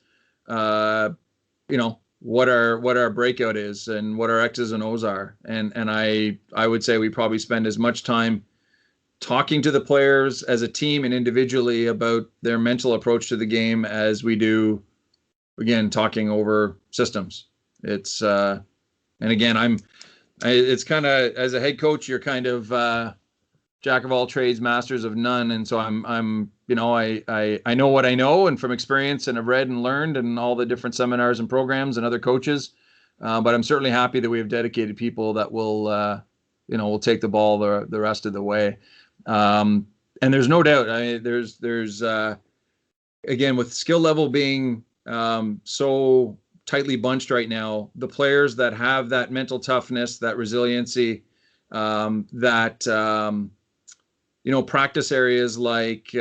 what our breakout is and what our X's and O's are. And I would say we probably spend as much time talking to the players as a team and individually about their mental approach to the game as we do, again, talking over systems. It's, and again, it's kind of, as a head coach, you're kind of, jack of all trades, masters of none. And so I'm, I know what I know, and from experience, and I've read and learned and all the different seminars and programs and other coaches. But I'm certainly happy that we have dedicated people that will take the ball the rest of the way. And there's no doubt, I mean, there's again, with skill level being so tightly bunched right now, the players that have that mental toughness, that resiliency, practice areas like,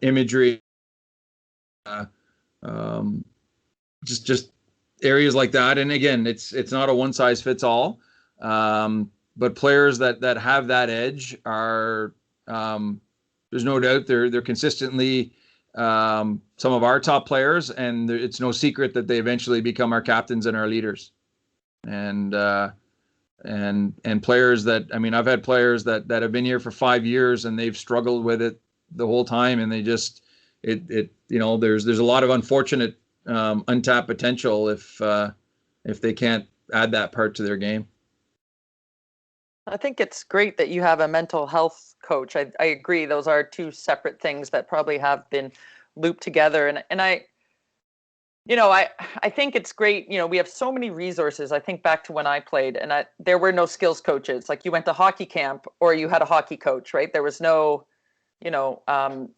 imagery, just areas like that. And again, it's not a one size fits all. But players that have that edge are, there's no doubt they're consistently some of our top players, and it's no secret that they eventually become our captains and our leaders. And players that, I mean, I've had players that have been here for 5 years and they've struggled with it the whole time, and they just, there's a lot of unfortunate untapped potential if they can't add that part to their game. I think it's great that you have a mental health coach. I agree. Those are two separate things that probably have been looped together. And I think it's great. We have so many resources. I think back to when I played, and there were no skills coaches. Like, you went to hockey camp or you had a hockey coach, right? There was no,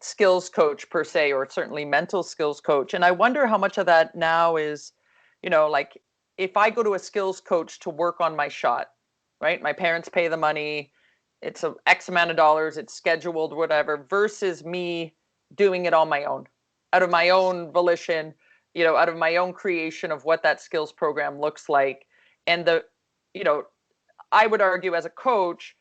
skills coach per se, or certainly mental skills coach. And I wonder how much of that now is, like, if I go to a skills coach to work on my shot, right? My parents pay the money. It's a X amount of dollars. It's scheduled, whatever, versus me doing it on my own, out of my own volition, out of my own creation of what that skills program looks like. And I would argue as a coach,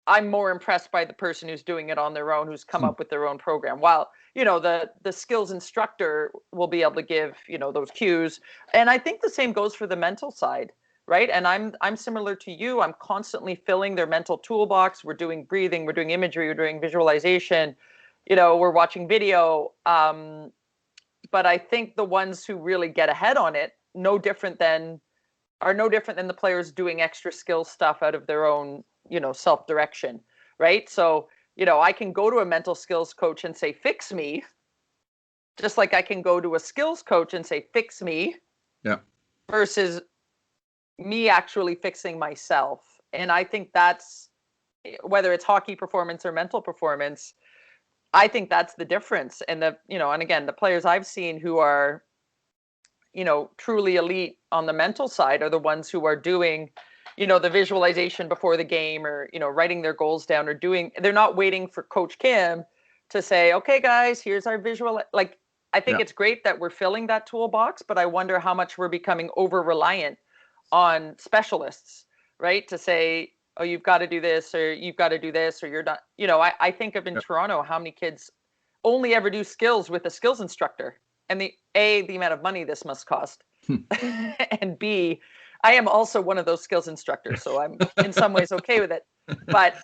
I'm more impressed by the person who's doing it on their own, who's come up with their own program. While, the skills instructor will be able to give, those cues. And I think the same goes for the mental side. Right. And I'm similar to you. I'm constantly filling their mental toolbox. We're doing breathing, we're doing imagery, we're doing visualization, we're watching video. But I think the ones who really get ahead on it, no different than the players doing extra skill stuff out of their own, self-direction. Right. So, I can go to a mental skills coach and say, fix me. Just like I can go to a skills coach and say, fix me. Yeah. Versus me actually fixing myself. And I think that's, whether it's hockey performance or mental performance, I think that's the difference. And and again, the players I've seen who are, truly elite on the mental side are the ones who are doing, the visualization before the game, or, writing their goals down, or they're not waiting for Coach Kim to say, okay, guys, here's our visual. Like, I think it's great that we're filling that toolbox, but I wonder how much we're becoming over-reliant on specialists, right? To say, oh, you've got to do this, or you've got to do this, or you're not, I think of in Toronto, how many kids only ever do skills with a skills instructor, and the amount of money this must cost. And B, I am also one of those skills instructors, so I'm in some ways okay with it. But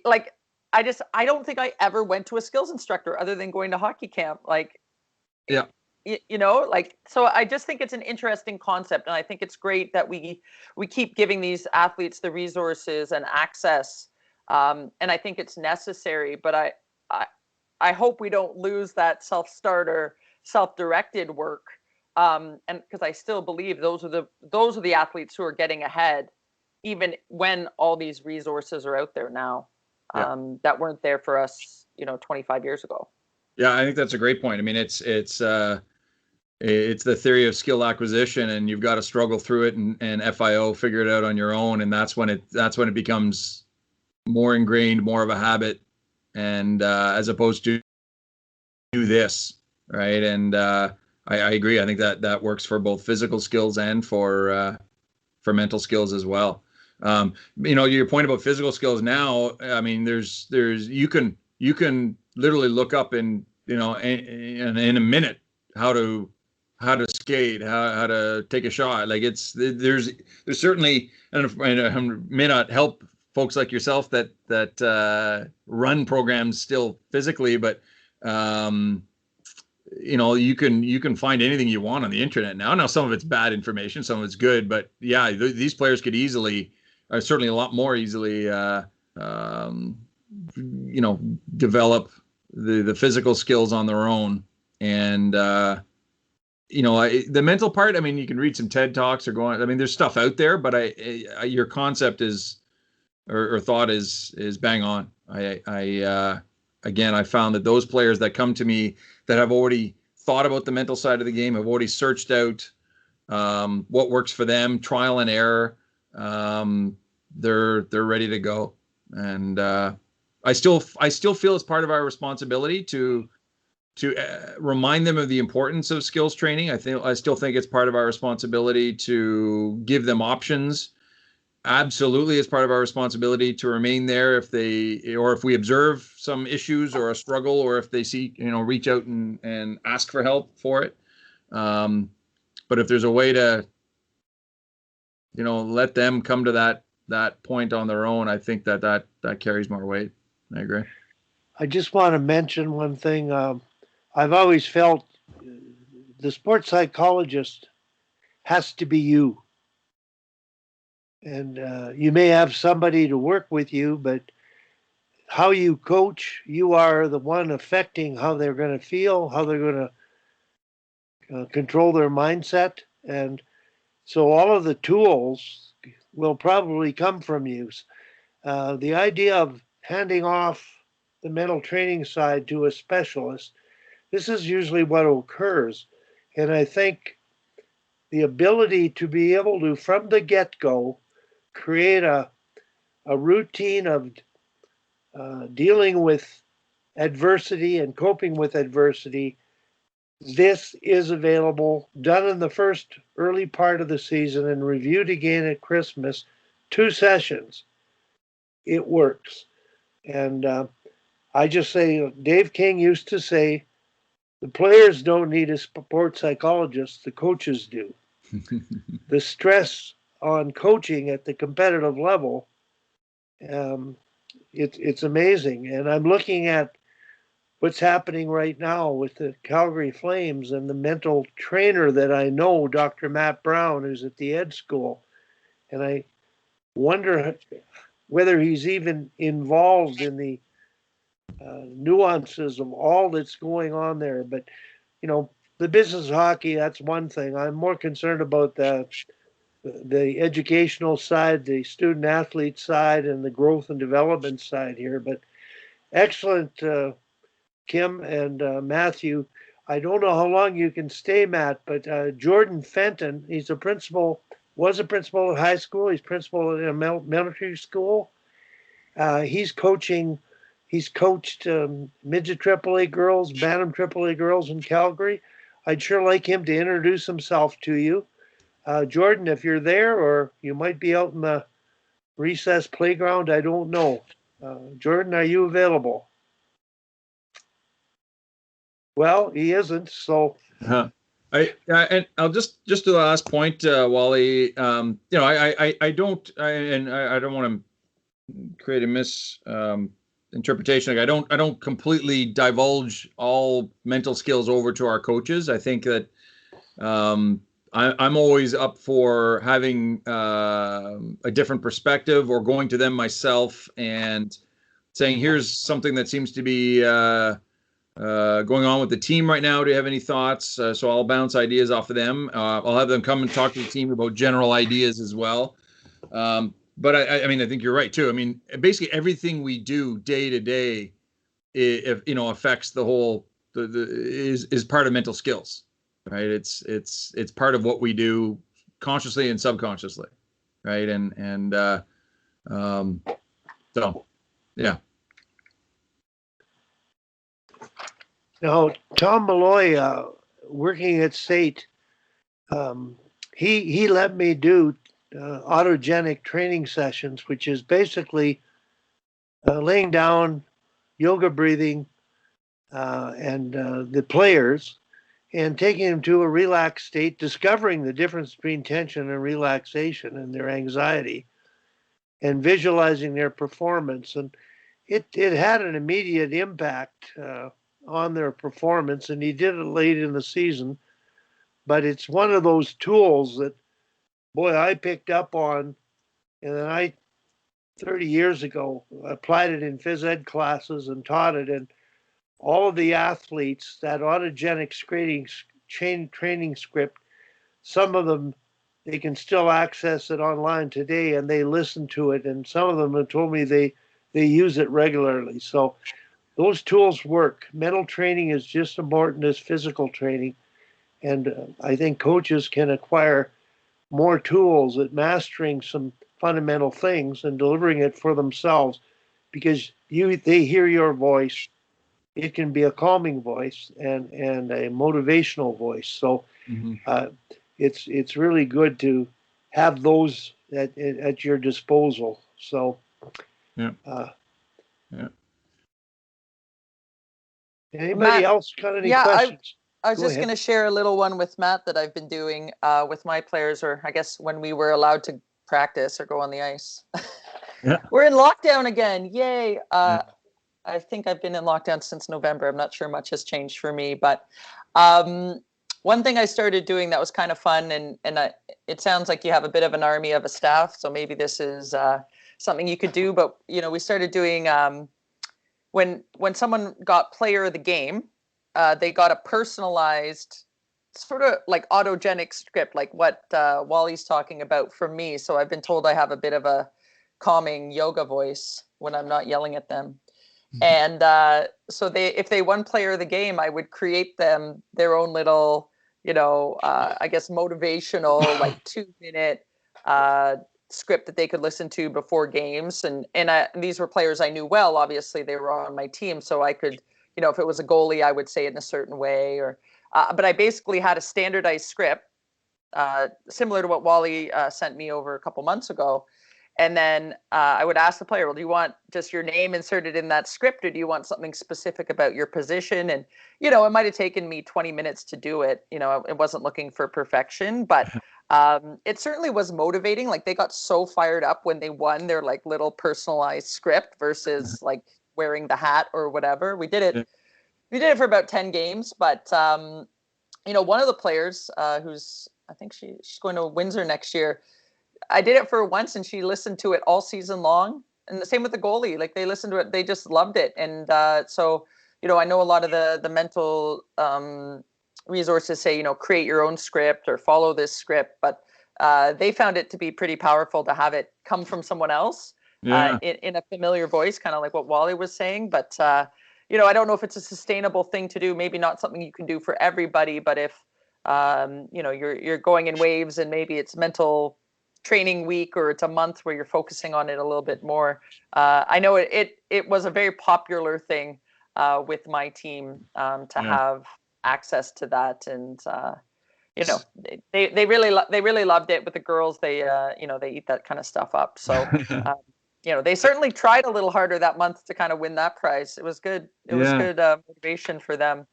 like, I don't think I ever went to a skills instructor other than going to hockey camp. Like, so I just think it's an interesting concept, and I think it's great that we keep giving these athletes the resources and access, and I think it's necessary. But I hope we don't lose that self-starter, self-directed work, and because I still believe those are the athletes who are getting ahead, even when all these resources are out there now. that weren't there for us, 25 years ago. Yeah, I think that's a great point. I mean, it's the theory of skill acquisition, and you've got to struggle through it and FIO, figure it out on your own, and that's when it becomes more ingrained, more of a habit, and as opposed to do this, right? And I agree. I think that works for both physical skills and for mental skills as well. Your point about physical skills now, I mean, there's you can literally look up in a minute how to skate, how to take a shot. Like there's certainly, and I may not help folks like yourself that run programs still physically, but you can find anything you want on the internet now. Now some of it's bad information, some of it's good, but yeah, these players could easily, certainly a lot more easily, develop the physical skills on their own. And the mental part, I mean, you can read some TED Talks or go on. I mean, there's stuff out there, but your concept is or thought is bang on. Again, I found that those players that come to me that have already thought about the mental side of the game, have already searched out what works for them, trial and error, they're ready to go. And I still feel it's part of our responsibility to remind them of the importance of skills training. I still think it's part of our responsibility to give them options. Absolutely, it's part of our responsibility to remain there if we observe some issues or a struggle, or if they see, reach out and ask for help for it. But if there's a way to, let them come to that point on their own, I think that carries more weight. I agree. I just want to mention one thing. I've always felt the sports psychologist has to be you. And you may have somebody to work with you, but how you coach, you are the one affecting how they're going to feel, how they're going to control their mindset. And so all of the tools will probably come from you. The idea of handing off the mental training side to a specialist, this is usually what occurs. And I think the ability to be able to, from the get-go, create a routine of dealing with adversity and coping with adversity. This is available, done in the first early part of the season and reviewed again at Christmas, 2 sessions. It works. And I just say, Dave King used to say, the players don't need a sports psychologist, the coaches do. The stress on coaching at the competitive level, it's amazing. And I'm looking at what's happening right now with the Calgary Flames and the mental trainer that I know, Dr. Matt Brown, who's at the Ed School. And I wonder whether he's even involved in the nuances of all that's going on there. But, the business of hockey, that's one thing. I'm more concerned about the educational side, the student athlete side, and the growth and development side here. But excellent, Kim and Matthew. I don't know how long you can stay, Matt, but Jordan Fenton, was a principal at high school. He's principal at a military school. He's coached midget AAA girls, Bantam AAA girls in Calgary. I'd sure like him to introduce himself to you. Jordan, if you're there, or you might be out in the recess playground, I don't know. Jordan, are you available? Well, he isn't, so. And I'll just to the last point, Wally. I don't want to create a misinterpretation. I don't completely divulge all mental skills over to our coaches. I think that I'm always up for having a different perspective, or going to them myself and saying, here's something that seems to be going on with the team right now. Do you have any thoughts? So I'll bounce ideas off of them. I'll have them come and talk to the team about general ideas as well. but I mean, I think you're right too. I mean, basically everything we do day to day, if affects the whole is part of mental skills, right? It's part of what we do consciously and subconsciously, right? So yeah. Now, Tom Malloy, working at SAIT, he let me do autogenic training sessions, which is basically laying down, yoga breathing, and the players, and taking them to a relaxed state, discovering the difference between tension and relaxation and their anxiety, and visualizing their performance. And it had an immediate impact on their performance, and he did it late in the season. But it's one of those tools that, boy, I picked up on, and then 30 years ago, applied it in phys ed classes and taught it. And all of the athletes, that autogenic training script, some of them, they can still access it online today, and they listen to it. And some of them have told me they use it regularly. So those tools work. Mental training is just as important as physical training. And I think coaches can acquire more tools at mastering some fundamental things and delivering it for themselves, because they hear your voice. It can be a calming voice and a motivational voice. So it's really good to have those at your disposal. So yeah. Anybody else got any questions? I was just going to share a little one with Matt that I've been doing with my players, or I guess when we were allowed to practice or go on the ice. Yeah. We're in lockdown again. Yay. I think I've been in lockdown since November. I'm not sure much has changed for me, but one thing I started doing that was kind of fun, and it sounds like you have a bit of an army of a staff, so maybe this is something you could do. But we started doing when someone got player of the game, they got a personalized sort of like autogenic script, like what Wally's talking about from me. So I've been told I have a bit of a calming yoga voice when I'm not yelling at them. And so if they won player of the game, I would create them their own little, I guess motivational, like 2-minute script that they could listen to before games. And these were players I knew well. Obviously, they were on my team, so I could, if it was a goalie, I would say it in a certain way. But I basically had a standardized script, similar to what Wally sent me over a couple months ago. And then I would ask the player, well, do you want just your name inserted in that script, or do you want something specific about your position? And, it might have taken me 20 minutes to do it. It wasn't looking for perfection, but it certainly was motivating. Like, they got so fired up when they won their like little personalized script versus like wearing the hat or whatever. We did it for about 10 games, but one of the players who's, I think she's going to Windsor next year, I did it for once and she listened to it all season long. And the same with the goalie, like they listened to it, they just loved it. And so, I know a lot of the mental resources say, create your own script or follow this script, but they found it to be pretty powerful to have it come from someone else in a familiar voice, kind of like what Wally was saying. But, I don't know if it's a sustainable thing to do, maybe not something you can do for everybody, but if, you're going in waves and maybe it's mental training week or it's a month where you're focusing on it a little bit more. I know it was a very popular thing with my team to have access to that, and they really loved it. With the girls, they eat that kind of stuff up. So they certainly tried a little harder that month to kind of win that prize. It was good. It was good motivation for them.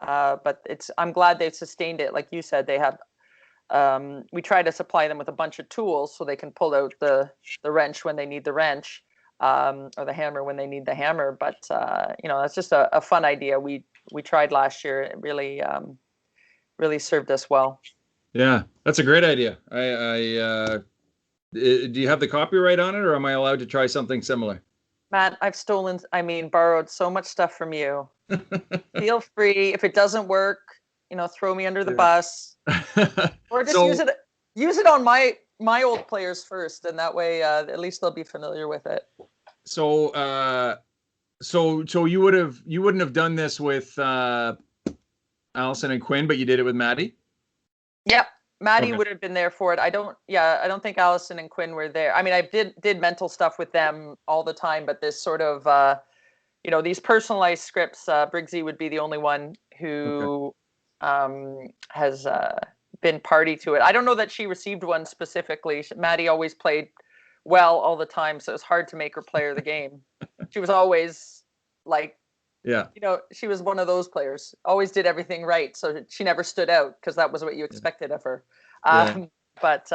But I'm glad they've sustained it. Like you said, they have. We try to supply them with a bunch of tools so they can pull out the wrench when they need the wrench, or the hammer when they need the hammer. But that's just a fun idea. We tried last year. It really served us well. Yeah, that's a great idea. Do you have the copyright on it, or am I allowed to try something similar? Matt, I've borrowed so much stuff from you. Feel free. If it doesn't work, throw me under the bus. Or just use it on my my old players first, and that way at least they'll be familiar with it. So so you wouldn't have done this with Allison and Quinn, but you did it with Maddie? Yep. Maddie Okay. would have been there for it. I don't think Allison and Quinn were there. I mean, I did mental stuff with them all the time, but this sort of these personalized scripts, Briggsy would be the only one who has been party to it. I don't know that she received one specifically. Maddie always played well all the time, so it was hard to make her player the game. She was always like, she was one of those players, always did everything right, so she never stood out because that was what you expected of her. But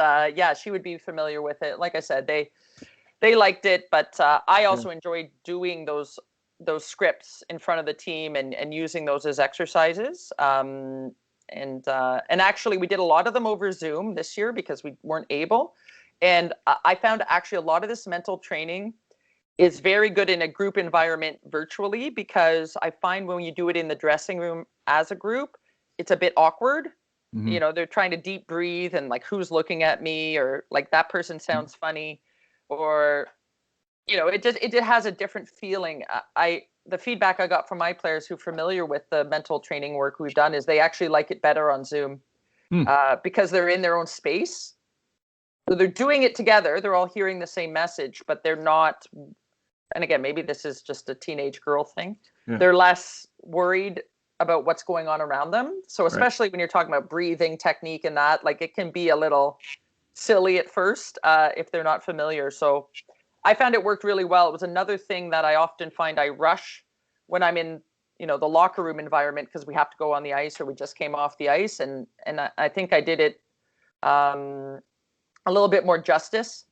she would be familiar with it. Like I said, they liked it, but I also enjoyed doing those scripts in front of the team and using those as exercises. And actually we did a lot of them over Zoom this year because we weren't able. And I found actually a lot of this mental training is very good in a group environment virtually, because I find when you do it in the dressing room as a group, it's a bit awkward. Mm-hmm. They're trying to deep breathe and like, who's looking at me, or like that person sounds funny, or it just has a different feeling. The feedback I got from my players who are familiar with the mental training work we've done is they actually like it better on Zoom because they're in their own space. So they're doing it together. They're all hearing the same message, but they're not. And again, maybe this is just a teenage girl thing. Yeah. They're less worried about what's going on around them. So especially when you're talking about breathing technique and that, like it can be a little silly at first if they're not familiar. So I found it worked really well. It was another thing that I often find I rush when I'm in, the locker room environment, because we have to go on the ice or we just came off the ice. And I think I did it a little bit more justice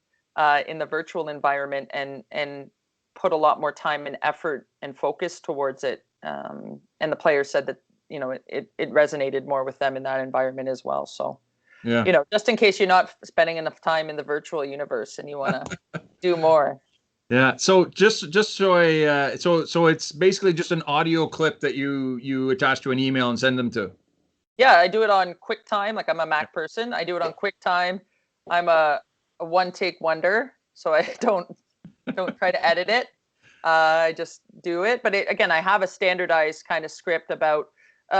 in the virtual environment and put a lot more time and effort and focus towards it. And the players said that, it resonated more with them in that environment as well. So, just in case you're not spending enough time in the virtual universe and you want to do more. Yeah. So just so so it's basically just an audio clip that you attach to an email and send them to. Yeah, I do it on QuickTime. Like, I'm a Mac person. I do it on QuickTime. I'm a one-take wonder, so I don't try to edit it. I just do it. But again, I have a standardized kind of script about,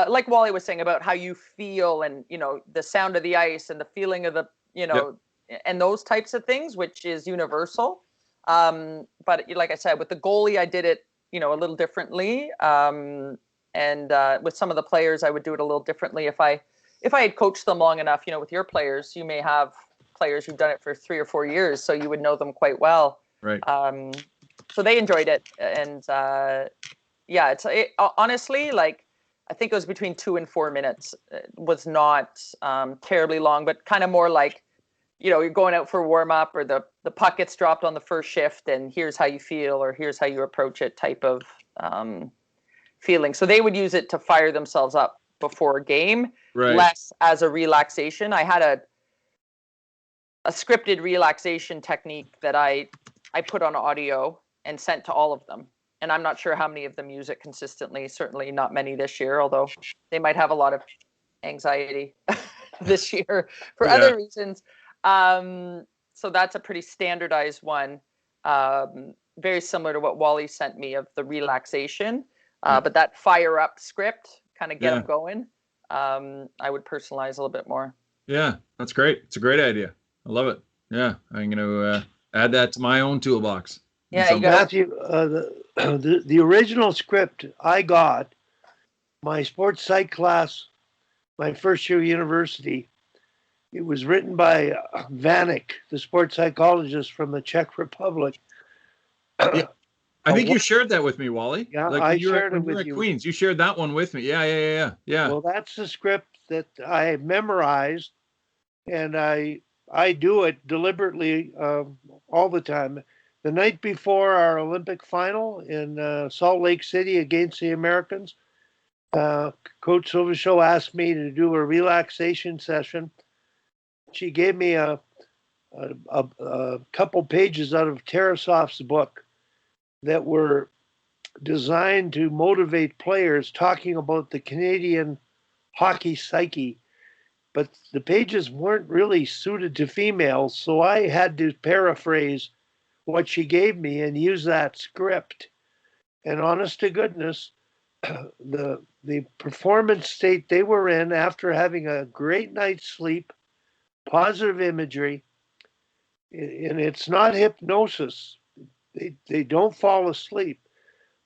like Wally was saying, about how you feel and, the sound of the ice and the feeling of the, and those types of things, which is universal. But like I said, with the goalie, I did it, a little differently. And with some of the players, I would do it a little differently. If I had coached them long enough, with your players, you may have players who've done it for 3 or 4 years, so you would know them quite well. Right. So they enjoyed it, and honestly, like, I think it was between 2 and 4 minutes. It was not terribly long, but kind of more like, you're going out for a warm up, or the puck gets dropped on the first shift, and here's how you feel, or here's how you approach it type of feeling. So they would use it to fire themselves up before a game, less as a relaxation. I had a scripted relaxation technique that I put on audio and sent to all of them. And I'm not sure how many of them use it consistently. Certainly not many this year, although they might have a lot of anxiety this year for other reasons. So that's a pretty standardized one. Very similar to what Wally sent me of the relaxation. But that fire up script, kind of get them going. I would personalize a little bit more. Yeah, that's great. It's a great idea. I love it. Yeah, I'm going to add that to my own toolbox. Yeah, you Matthew, the original script I got, my sports psych class, my first year of university, it was written by Vanek, the sports psychologist from the Czech Republic. Yeah. I think you shared that with me, Wally. Yeah, like I shared it with you. Queens, you shared that one with me. Yeah. Well, that's the script that I memorized, and I do it deliberately all the time. The night before our Olympic final in Salt Lake City against the Americans, Coach Silvershow asked me to do a relaxation session. She gave me a couple pages out of Tarasov's book that were designed to motivate players, talking about the Canadian hockey psyche. but the pages weren't really suited to females, so I had to paraphrase what she gave me and use that script. And honest to goodness, the performance state they were in after having a great night's sleep, positive imagery, and it's not hypnosis. They don't fall asleep,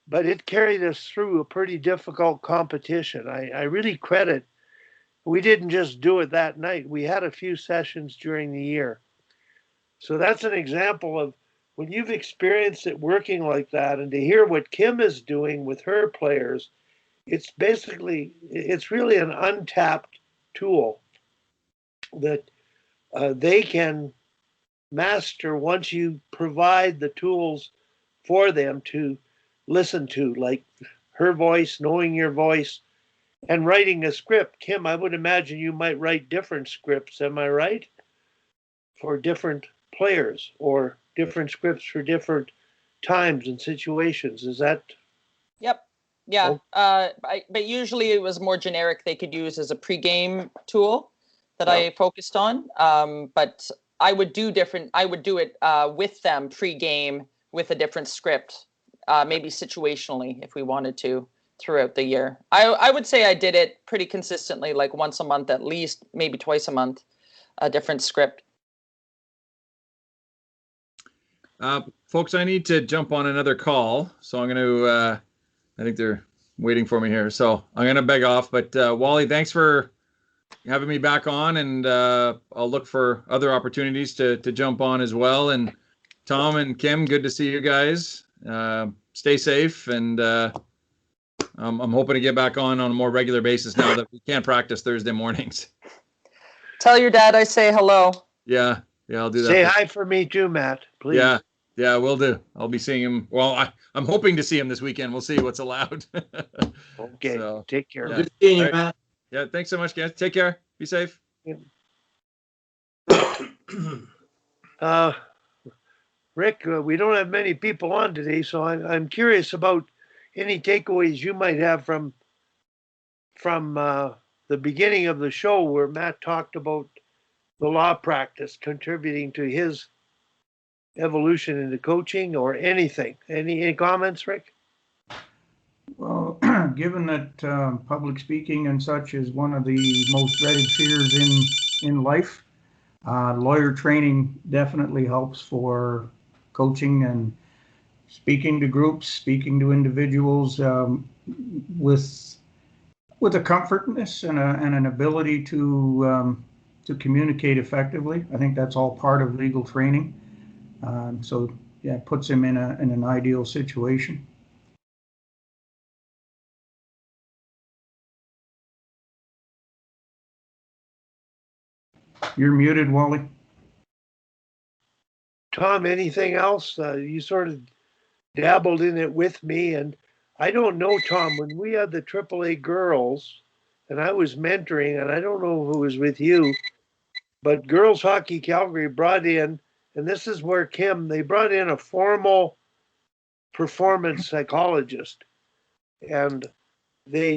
but it carried us through a pretty difficult competition. I really credit. We didn't just do it that night. We had a few sessions during the year. So that's an example of when you've experienced it working like that, and to hear what Kim is doing with her players, it's really an untapped tool that they can master once you provide the tools for them to listen to, like her voice, knowing your voice, and writing a script. Kim, I would imagine you might write different scripts, am I right? For different players, or different scripts for different times and situations. Is that? Yep. Yeah. Oh. But usually it was more generic they could use as a pregame tool that I focused on. But I would do it with them pregame with a different script, maybe situationally if we wanted to throughout the year. I would say I did it pretty consistently, like once a month at least, maybe twice a month, a different script. Folks, I need to jump on another call, so I'm going to, I think they're waiting for me here, so I'm going to beg off. But Wally, thanks for having me back on, and I'll look for other opportunities to jump on as well. And Tom and Kim, good to see you guys. Stay safe, and I'm hoping to get back on a more regular basis now that we can't practice Thursday mornings. Tell your dad I say hello. Yeah, I'll do that. Say hi for me too, Matt, please. Yeah, will do. I'll be seeing him. Well, I'm hoping to see him this weekend. We'll see what's allowed. Okay, so, take care. Good seeing you, Matt. Yeah, thanks so much, guys. Take care. Be safe. Rick, we don't have many people on today, so I'm curious about any takeaways you might have from the beginning of the show where Matt talked about the law practice contributing to his evolution into coaching, or anything. Any comments, Rick? Well, given that public speaking and such is one of the most dreaded fears in life, lawyer training definitely helps for coaching and speaking to groups, speaking to individuals with a comfortness and an ability to communicate effectively. I think that's all part of legal training. So yeah, it puts him in an ideal situation. You're muted, Wally. Tom, anything else? You sort of dabbled in it with me, and I don't know, Tom, when we had the AAA girls and I was mentoring, and I don't know who was with you, but Girls Hockey Calgary brought in, and this is where they brought in a formal performance psychologist, and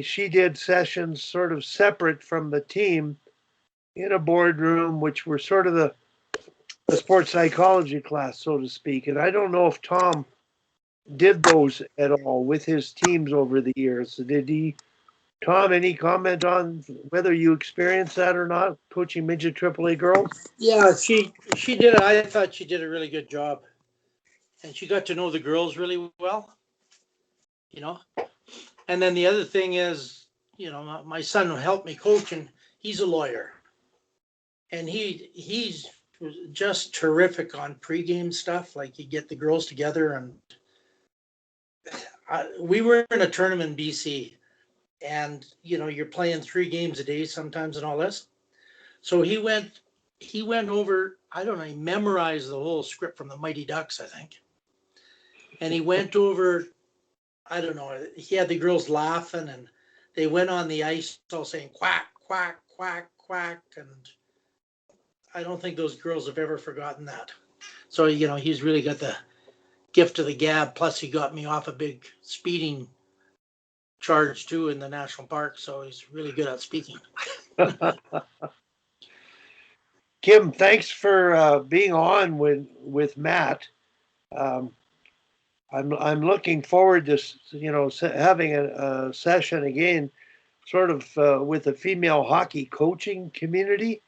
she did sessions sort of separate from the team in a boardroom, which were sort of the sports psychology class, so to speak. And I don't know if Tom did those at all with his teams over the years. Did he? Tom, any comment on whether you experienced that or not, coaching midget AAA girls? Yeah, she did it. I thought she did a really good job, and she got to know the girls really well. And then the other thing is, my son helped me coach, and he's a lawyer, and he's just terrific on pregame stuff. Like, you get the girls together, and we were in a tournament in BC, and you're playing 3 games a day sometimes and all this. So he went over, I don't know, he memorized the whole script from the Mighty Ducks, I think. And he went over, I don't know, he had the girls laughing, and they went on the ice all saying quack, quack, quack, quack. And I don't think those girls have ever forgotten that. So, he's really got the gift of the gab. Plus, he got me off a big speeding charge too in the national park. So he's really good at speaking. Kim, thanks for being on with Matt. I'm looking forward to having a session again, sort of with the female hockey coaching community.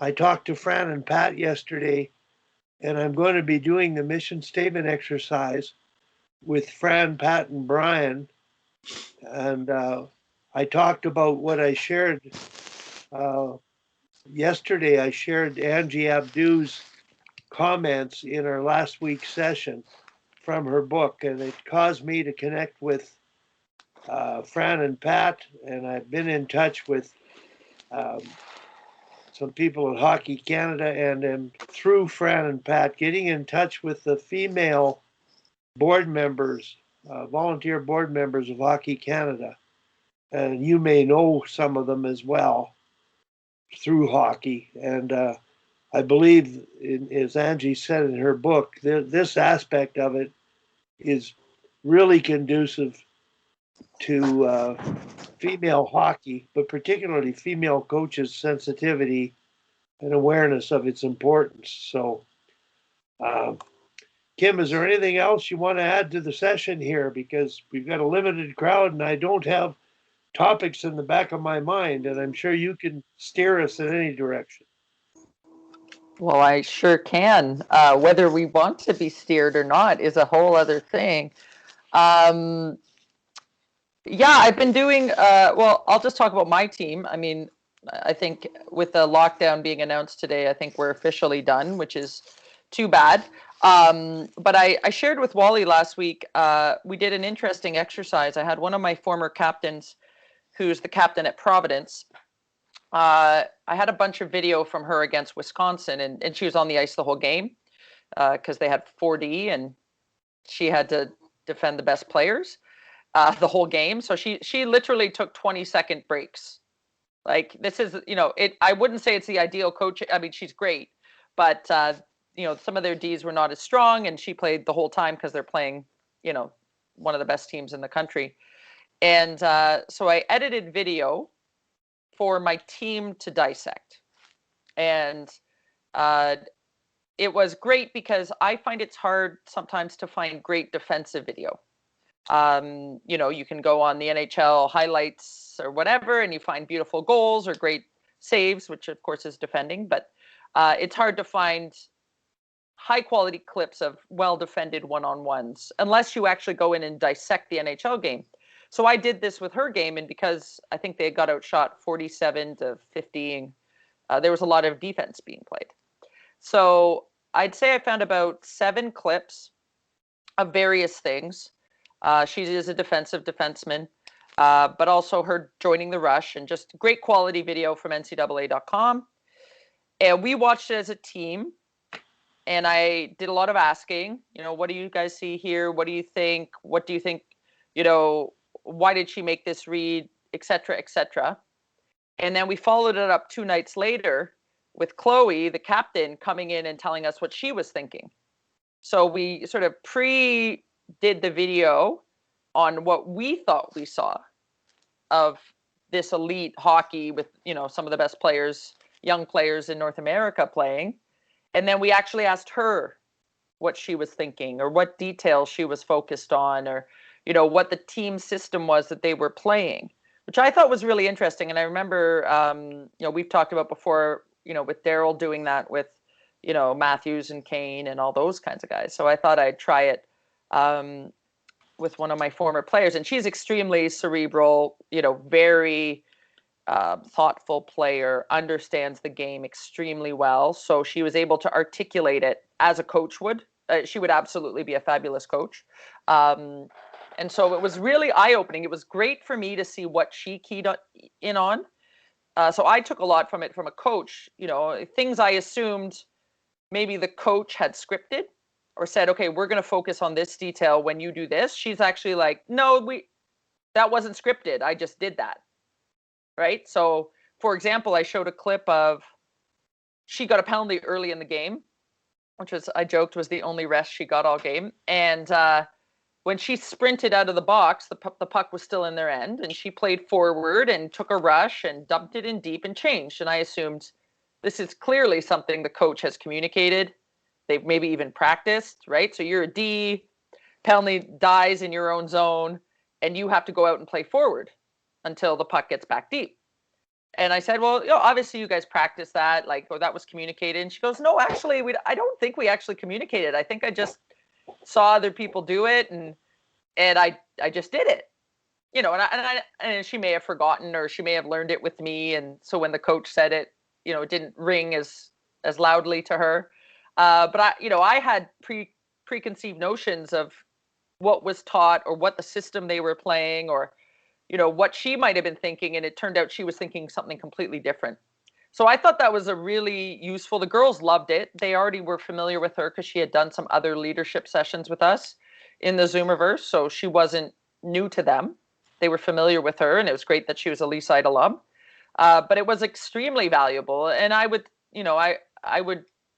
I talked to Fran and Pat yesterday, and I'm going to be doing the mission statement exercise with Fran, Pat, and Brian. And I talked about what I shared yesterday. I shared Angie Abdu's comments in our last week's session from her book, and it caused me to connect with Fran and Pat, and I've been in touch with some people at Hockey Canada, and through Fran and Pat, getting in touch with the female board members, volunteer board members of Hockey Canada. And you may know some of them as well through hockey. And I believe, as Angie said in her book, this aspect of it is really conducive to female hockey, but particularly female coaches' sensitivity and awareness of its importance. So, Kim, is there anything else you want to add to the session here? Because we've got a limited crowd and I don't have topics in the back of my mind, and I'm sure you can steer us in any direction. Well, I sure can. Whether we want to be steered or not is a whole other thing. Yeah, I've been doing, well, I'll just talk about my team. I mean, I think with the lockdown being announced today, I think we're officially done, which is too bad. But I shared with Wally last week, we did an interesting exercise. I had one of my former captains, who's the captain at Providence. I had a bunch of video from her against Wisconsin, and she was on the ice the whole game because they had 4D and she had to defend the best players the whole game. So she literally took 20-second breaks. Like, this is, I wouldn't say it's the ideal coach. I mean, she's great, but some of their Ds were not as strong, and she played the whole time because they're playing, one of the best teams in the country. And so I edited video for my team to dissect. And it was great because I find it's hard sometimes to find great defensive video. You can go on the NHL highlights or whatever, and you find beautiful goals or great saves, which of course is defending, but it's hard to find high quality clips of well-defended one-on-ones unless you actually go in and dissect the NHL game. So I did this with her game, and because I think they got outshot 47-15, there was a lot of defense being played. So I'd say I found about 7 clips of various things. She is a defensive defenseman, but also her joining the rush, and just great quality video from ncaa.com. And we watched it as a team, and I did a lot of asking, what do you guys see here? What do you think? What do you think, why did she make this read, et cetera, et cetera. And then we followed it up 2 nights later with Chloe, the captain, coming in and telling us what she was thinking. So we sort of did the video on what we thought we saw of this elite hockey with, some of the best players, young players in North America playing. And then we actually asked her what she was thinking, or what details she was focused on, or, what the team system was that they were playing, which I thought was really interesting. And I remember, we've talked about before, with Daryl doing that with, Matthews and Kane and all those kinds of guys. So I thought I'd try it with one of my former players, and she's extremely cerebral, very thoughtful player, understands the game extremely well. So she was able to articulate it as a coach would. She would absolutely be a fabulous coach. And so it was really eye-opening. It was great for me to see what she keyed in on. So I took a lot from it from a coach, things I assumed maybe the coach had scripted or said, okay, we're going to focus on this detail when you do this. She's actually like, no, that wasn't scripted. I just did that. Right. So, for example, I showed a clip of she got a penalty early in the game, which I joked was the only rest she got all game. And when she sprinted out of the box, the puck was still in their end, and she played forward and took a rush and dumped it in deep and changed. And I assumed this is clearly something the coach has communicated. They've maybe even practiced, right? So you're a D, penalty dies in your own zone, and you have to go out and play forward until the puck gets back deep. And I said, well, obviously you guys practice that, like, or that was communicated. And she goes, no, actually, I don't think we actually communicated. I think I just saw other people do it, and I just did it, and she may have forgotten, or she may have learned it with me. And so when the coach said it, it didn't ring as loudly to her. But I had preconceived notions of what was taught, or what the system they were playing, or what she might have been thinking, and it turned out she was thinking something completely different. So I thought that was a really useful. The girls loved it. They already were familiar with her because she had done some other leadership sessions with us in the Zoomerverse, so she wasn't new to them. They were familiar with her, and it was great that she was a Leaside alum. But it was extremely valuable, and I would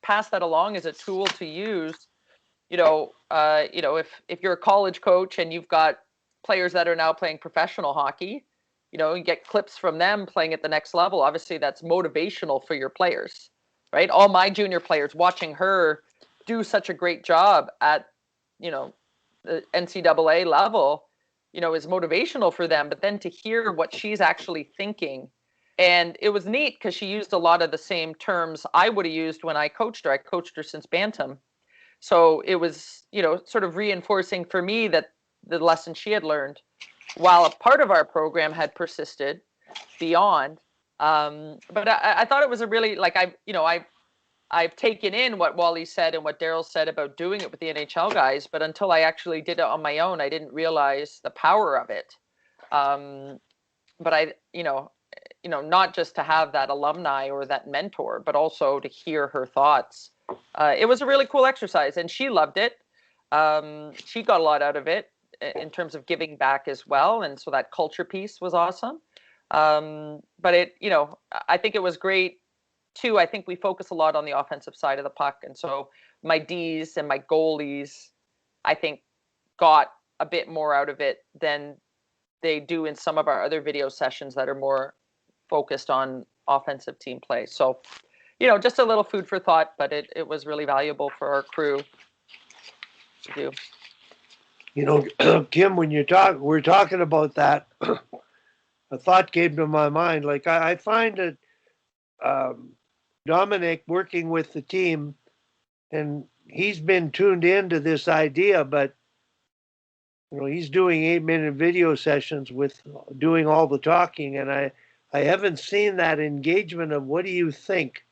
pass that along as a tool to use. If you're a college coach and you've got players that are now playing professional hockey, you get clips from them playing at the next level. Obviously, that's motivational for your players, right? All my junior players, watching her do such a great job at, the NCAA level, is motivational for them. But then to hear what she's actually thinking, and it was neat because she used a lot of the same terms I would have used when I coached her. I coached her since Bantam. So it was, sort of reinforcing for me that the lesson she had learned, while a part of our program had persisted beyond. But I thought it was a really, like, I've taken in what Wally said and what Daryl said about doing it with the NHL guys, but until I actually did it on my own, I didn't realize the power of it. But I, not just to have that alumni or that mentor, but also to hear her thoughts. It was a really cool exercise, and she loved it. She got a lot out of it in terms of giving back as well, and so that culture piece was awesome. But it, I think it was great too. I think we focus a lot on the offensive side of the puck, and so my Ds and my goalies, I think, got a bit more out of it than they do in some of our other video sessions that are more focused on offensive team play. So, just a little food for thought, but it was really valuable for our crew to do. Kim, when we're talking about that, a thought came to my mind. Like, I find that Dominic working with the team, and he's been tuned into this idea, but he's doing 8-minute video sessions with doing all the talking, and I haven't seen that engagement of what do you think,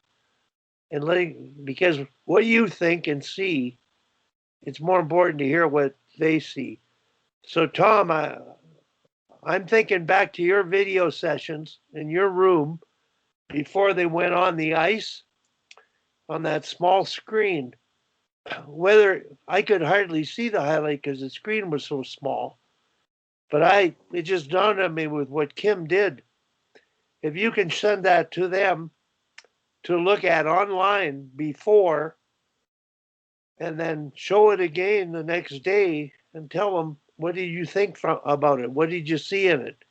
and because what you think and see, it's more important to hear what they see. So Tom, I'm thinking back to your video sessions in your room before they went on the ice on that small screen. Whether I could hardly see the highlight because the screen was so small, but it just dawned on me with what Kim did. If you can send that to them to look at online before, and then show it again the next day and tell them, what did you think about it? What did you see in it?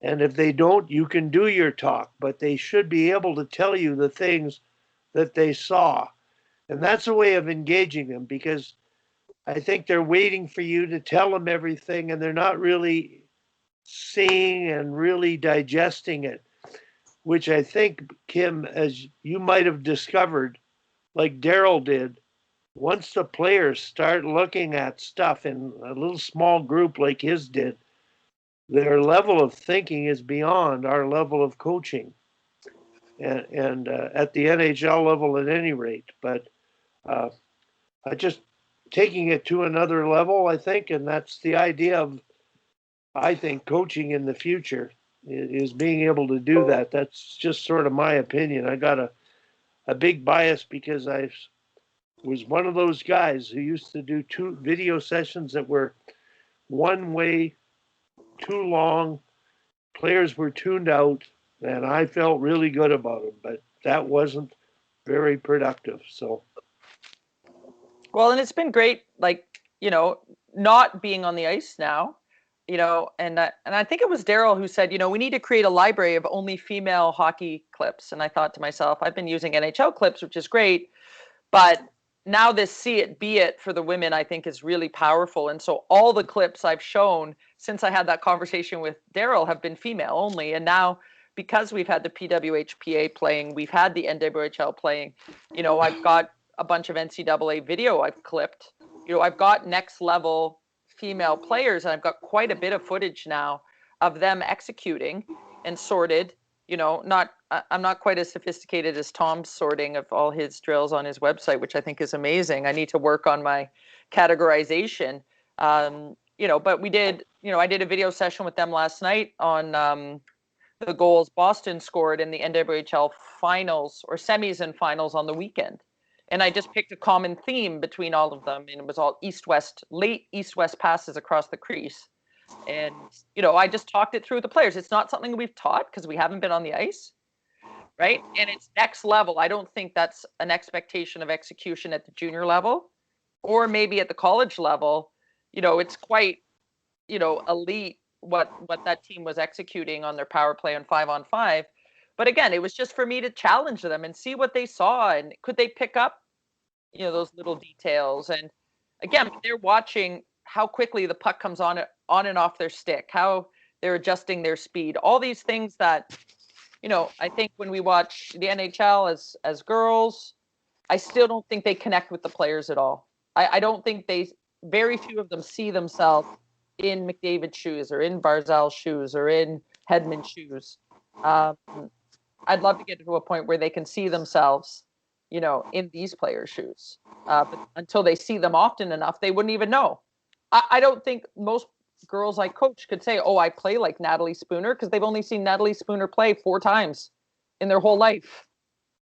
And if they don't, you can do your talk, but they should be able to tell you the things that they saw. And that's a way of engaging them, because I think they're waiting for you to tell them everything, and they're not really seeing and really digesting it, which I think, Kim, as you might have discovered, like Daryl did, once the players start looking at stuff in a little small group like his did, their level of thinking is beyond our level of coaching, and at the NHL level at any rate. But I just taking it to another level, I think, and that's the idea of, I think, coaching in the future is being able to do that. That's just sort of my opinion. I got a big bias because I was one of those guys who used to do 2 video sessions that were one way, too long. Players were tuned out, and I felt really good about it, but that wasn't very productive. So, well, and it's been great, like, not being on the ice now. and I think it was Daryl who said, we need to create a library of only female hockey clips. And I thought to myself, I've been using NHL clips, which is great, but now this see it, be it for the women, I think is really powerful. And so all the clips I've shown since I had that conversation with Daryl have been female only. And now, because we've had the PWHPA playing, we've had the NWHL playing, I've got a bunch of NCAA video I've clipped. I've got next level female players, and I've got quite a bit of footage now of them executing and sorted. I'm not quite as sophisticated as Tom's sorting of all his drills on his website, which I think is amazing. I need to work on my categorization. But we did, I did a video session with them last night on the goals Boston scored in the NWHL finals or semis and finals on the weekend. And I just picked a common theme between all of them, and it was all late east-west passes across the crease. And, I just talked it through with the players. It's not something we've taught because we haven't been on the ice, right? And it's next level. I don't think that's an expectation of execution at the junior level or maybe at the college level. It's quite, elite what that team was executing on their power play on 5-on-5. But again, it was just for me to challenge them and see what they saw, and could they pick up, those little details. And again, they're watching how quickly the puck comes on and off their stick, how they're adjusting their speed, all these things that, I think when we watch the NHL as girls, I still don't think they connect with the players at all. I don't think very few of them see themselves in McDavid's shoes or in Barzal's shoes or in Hedman's shoes. I'd love to get to a point where they can see themselves, in these players' shoes. But until they see them often enough, they wouldn't even know. I don't think most girls I coach could say, oh, I play like Natalie Spooner, because they've only seen Natalie Spooner play 4 times in their whole life,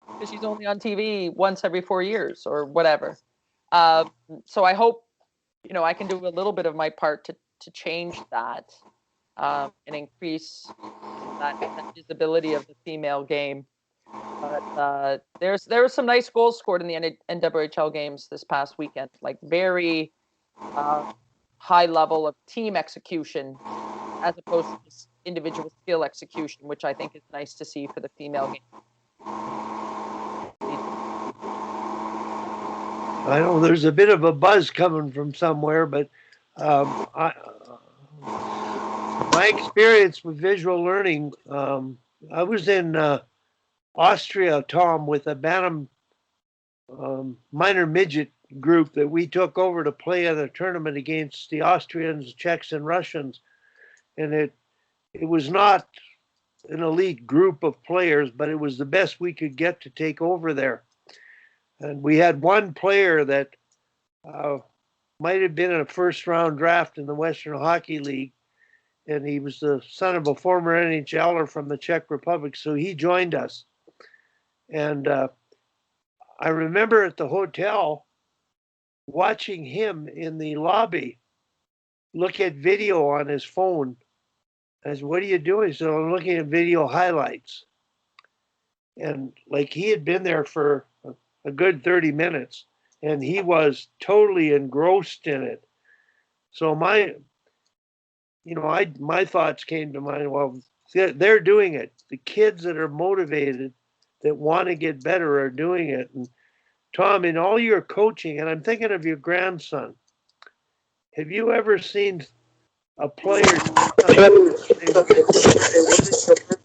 because she's only on TV once every 4 years or whatever. So I hope, I can do a little bit of my part to change that and increase that visibility of the female game. But there were some nice goals scored in the NWHL games this past weekend, like very high level of team execution as opposed to just individual skill execution, which I think is nice to see for the female game. I know there's a bit of a buzz coming from somewhere, but my experience with visual learning, I was in Austria, Tom, with a Bantam minor midget group that we took over to play in a tournament against the Austrians, Czechs, and Russians. And it was not an elite group of players, but it was the best we could get to take over there. And we had one player that might have been in a first-round draft in the Western Hockey League, and he was the son of a former NHLer from the Czech Republic, so he joined us. And I remember at the hotel watching him in the lobby look at video on his phone. I said, what are you doing? So I'm looking at video highlights. And like he had been there for a good 30 minutes, and he was totally engrossed in it. So my thoughts came to mind, well, they're doing it. The kids that are motivated, that want to get better, are doing it. And Tom, in all your coaching, and I'm thinking of your grandson, have you ever seen a player,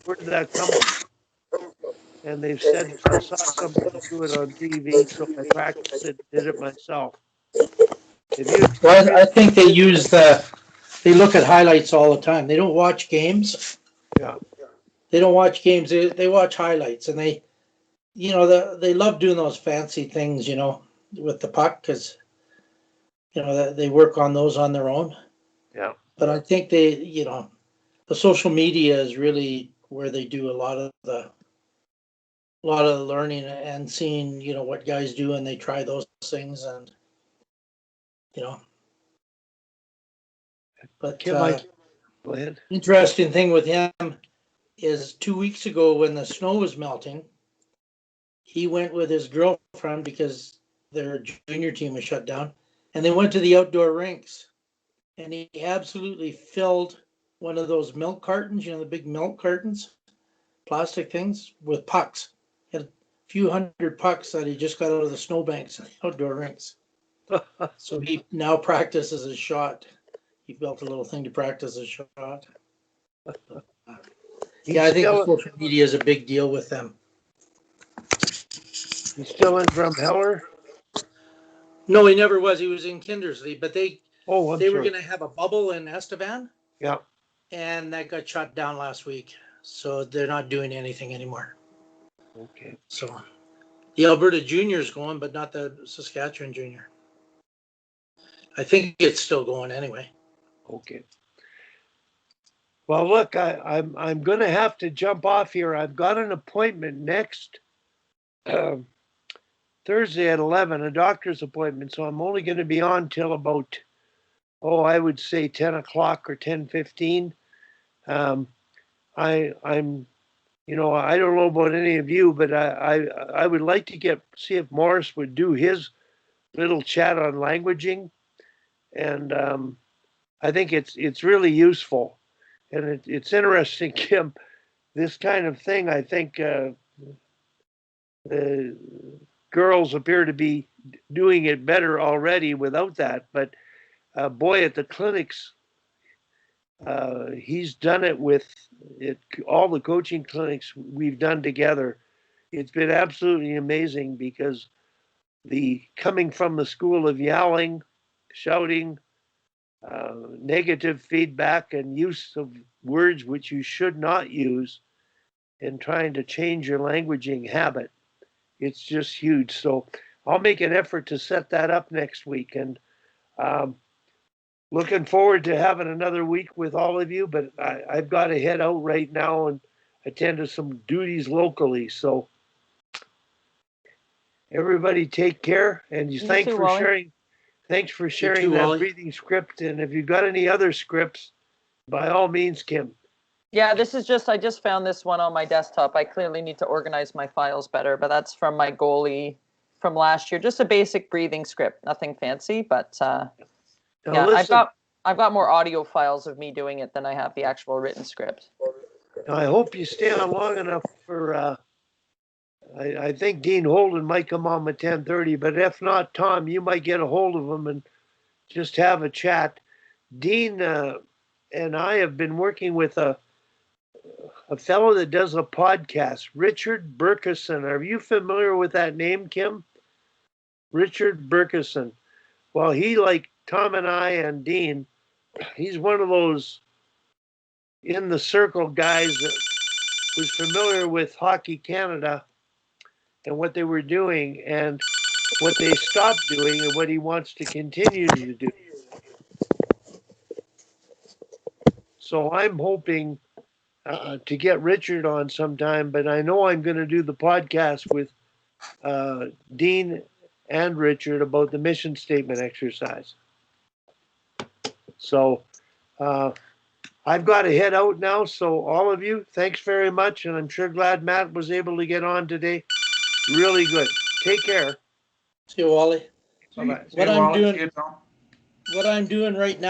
where did that come from? And they've said, I saw somebody do it on TV, so I practiced it, did it myself. Well, I think they they look at highlights all the time. They don't watch games. Yeah. They don't watch games. They watch highlights, and they love doing those fancy things, with the puck, because, they work on those on their own. Yeah. But I think the social media is really where they do a lot of the learning and seeing, what guys do, and they try those things, and, but Go ahead. Interesting thing with him is 2 weeks ago when the snow was melting, he went with his girlfriend because their junior team was shut down, and they went to the outdoor rinks, and he absolutely filled one of those milk cartons, the big milk cartons, plastic things, with pucks. He had a few hundred pucks that he just got out of the snowbanks and outdoor rinks. So he now practices his shot. He built a little thing to practice his shot. Yeah, I think the social media is a big deal with them. He's still in Drumheller? No, he never was. He was in Kindersley, but they were going to have a bubble in Estevan. Yeah. And that got shut down last week. So they're not doing anything anymore. Okay. So the Alberta Junior is going, but not the Saskatchewan Junior. I think it's still going anyway. Okay. Well, look, I'm going to have to jump off here. I've got an appointment next Thursday at 11, a doctor's appointment. So I'm only going to be on till about, I would say 10 o'clock or 10:15. I'm, I don't know about any of you, but I would like to see if Morris would do his little chat on languaging. And I think it's really useful. And it's interesting, Kim, this kind of thing. I think the girls appear to be doing it better already without that. But boy, at the clinics, he's done it with all the coaching clinics we've done together. It's been absolutely amazing because coming from the school of yelling, shouting, negative feedback and use of words which you should not use, and trying to change your languaging habit. It's just huge. So I'll make an effort to set that up next week. And looking forward to having another week with all of you, but I've got to head out right now and attend to some duties locally. So everybody take care, and thanks for sharing. Thanks for sharing that breathing script. And if you've got any other scripts, by all means, Kim. Yeah, I just found this one on my desktop. I clearly need to organize my files better, but that's from my goalie from last year. Just a basic breathing script, nothing fancy, but listen, I've got more audio files of me doing it than I have the actual written script. I hope you stay on long enough for, I think Dean Holden might come on at 10:30, but if not, Tom, you might get a hold of him and just have a chat. Dean and I have been working with a fellow that does a podcast, Richard Burkeson. Are you familiar with that name, Kim? Richard Burkeson. Well, he, like Tom and I and Dean, he's one of those in the circle guys that was familiar with Hockey Canada and what they were doing and what they stopped doing and what he wants to continue to do. So I'm hoping to get Richard on sometime, but I know I'm going to do the podcast with Dean and Richard about the mission statement exercise. So I've got to head out now. So all of you, thanks very much. And I'm sure glad Matt was able to get on today. Really good. Take care. See you, Wally. Bye-bye. What I'm doing right now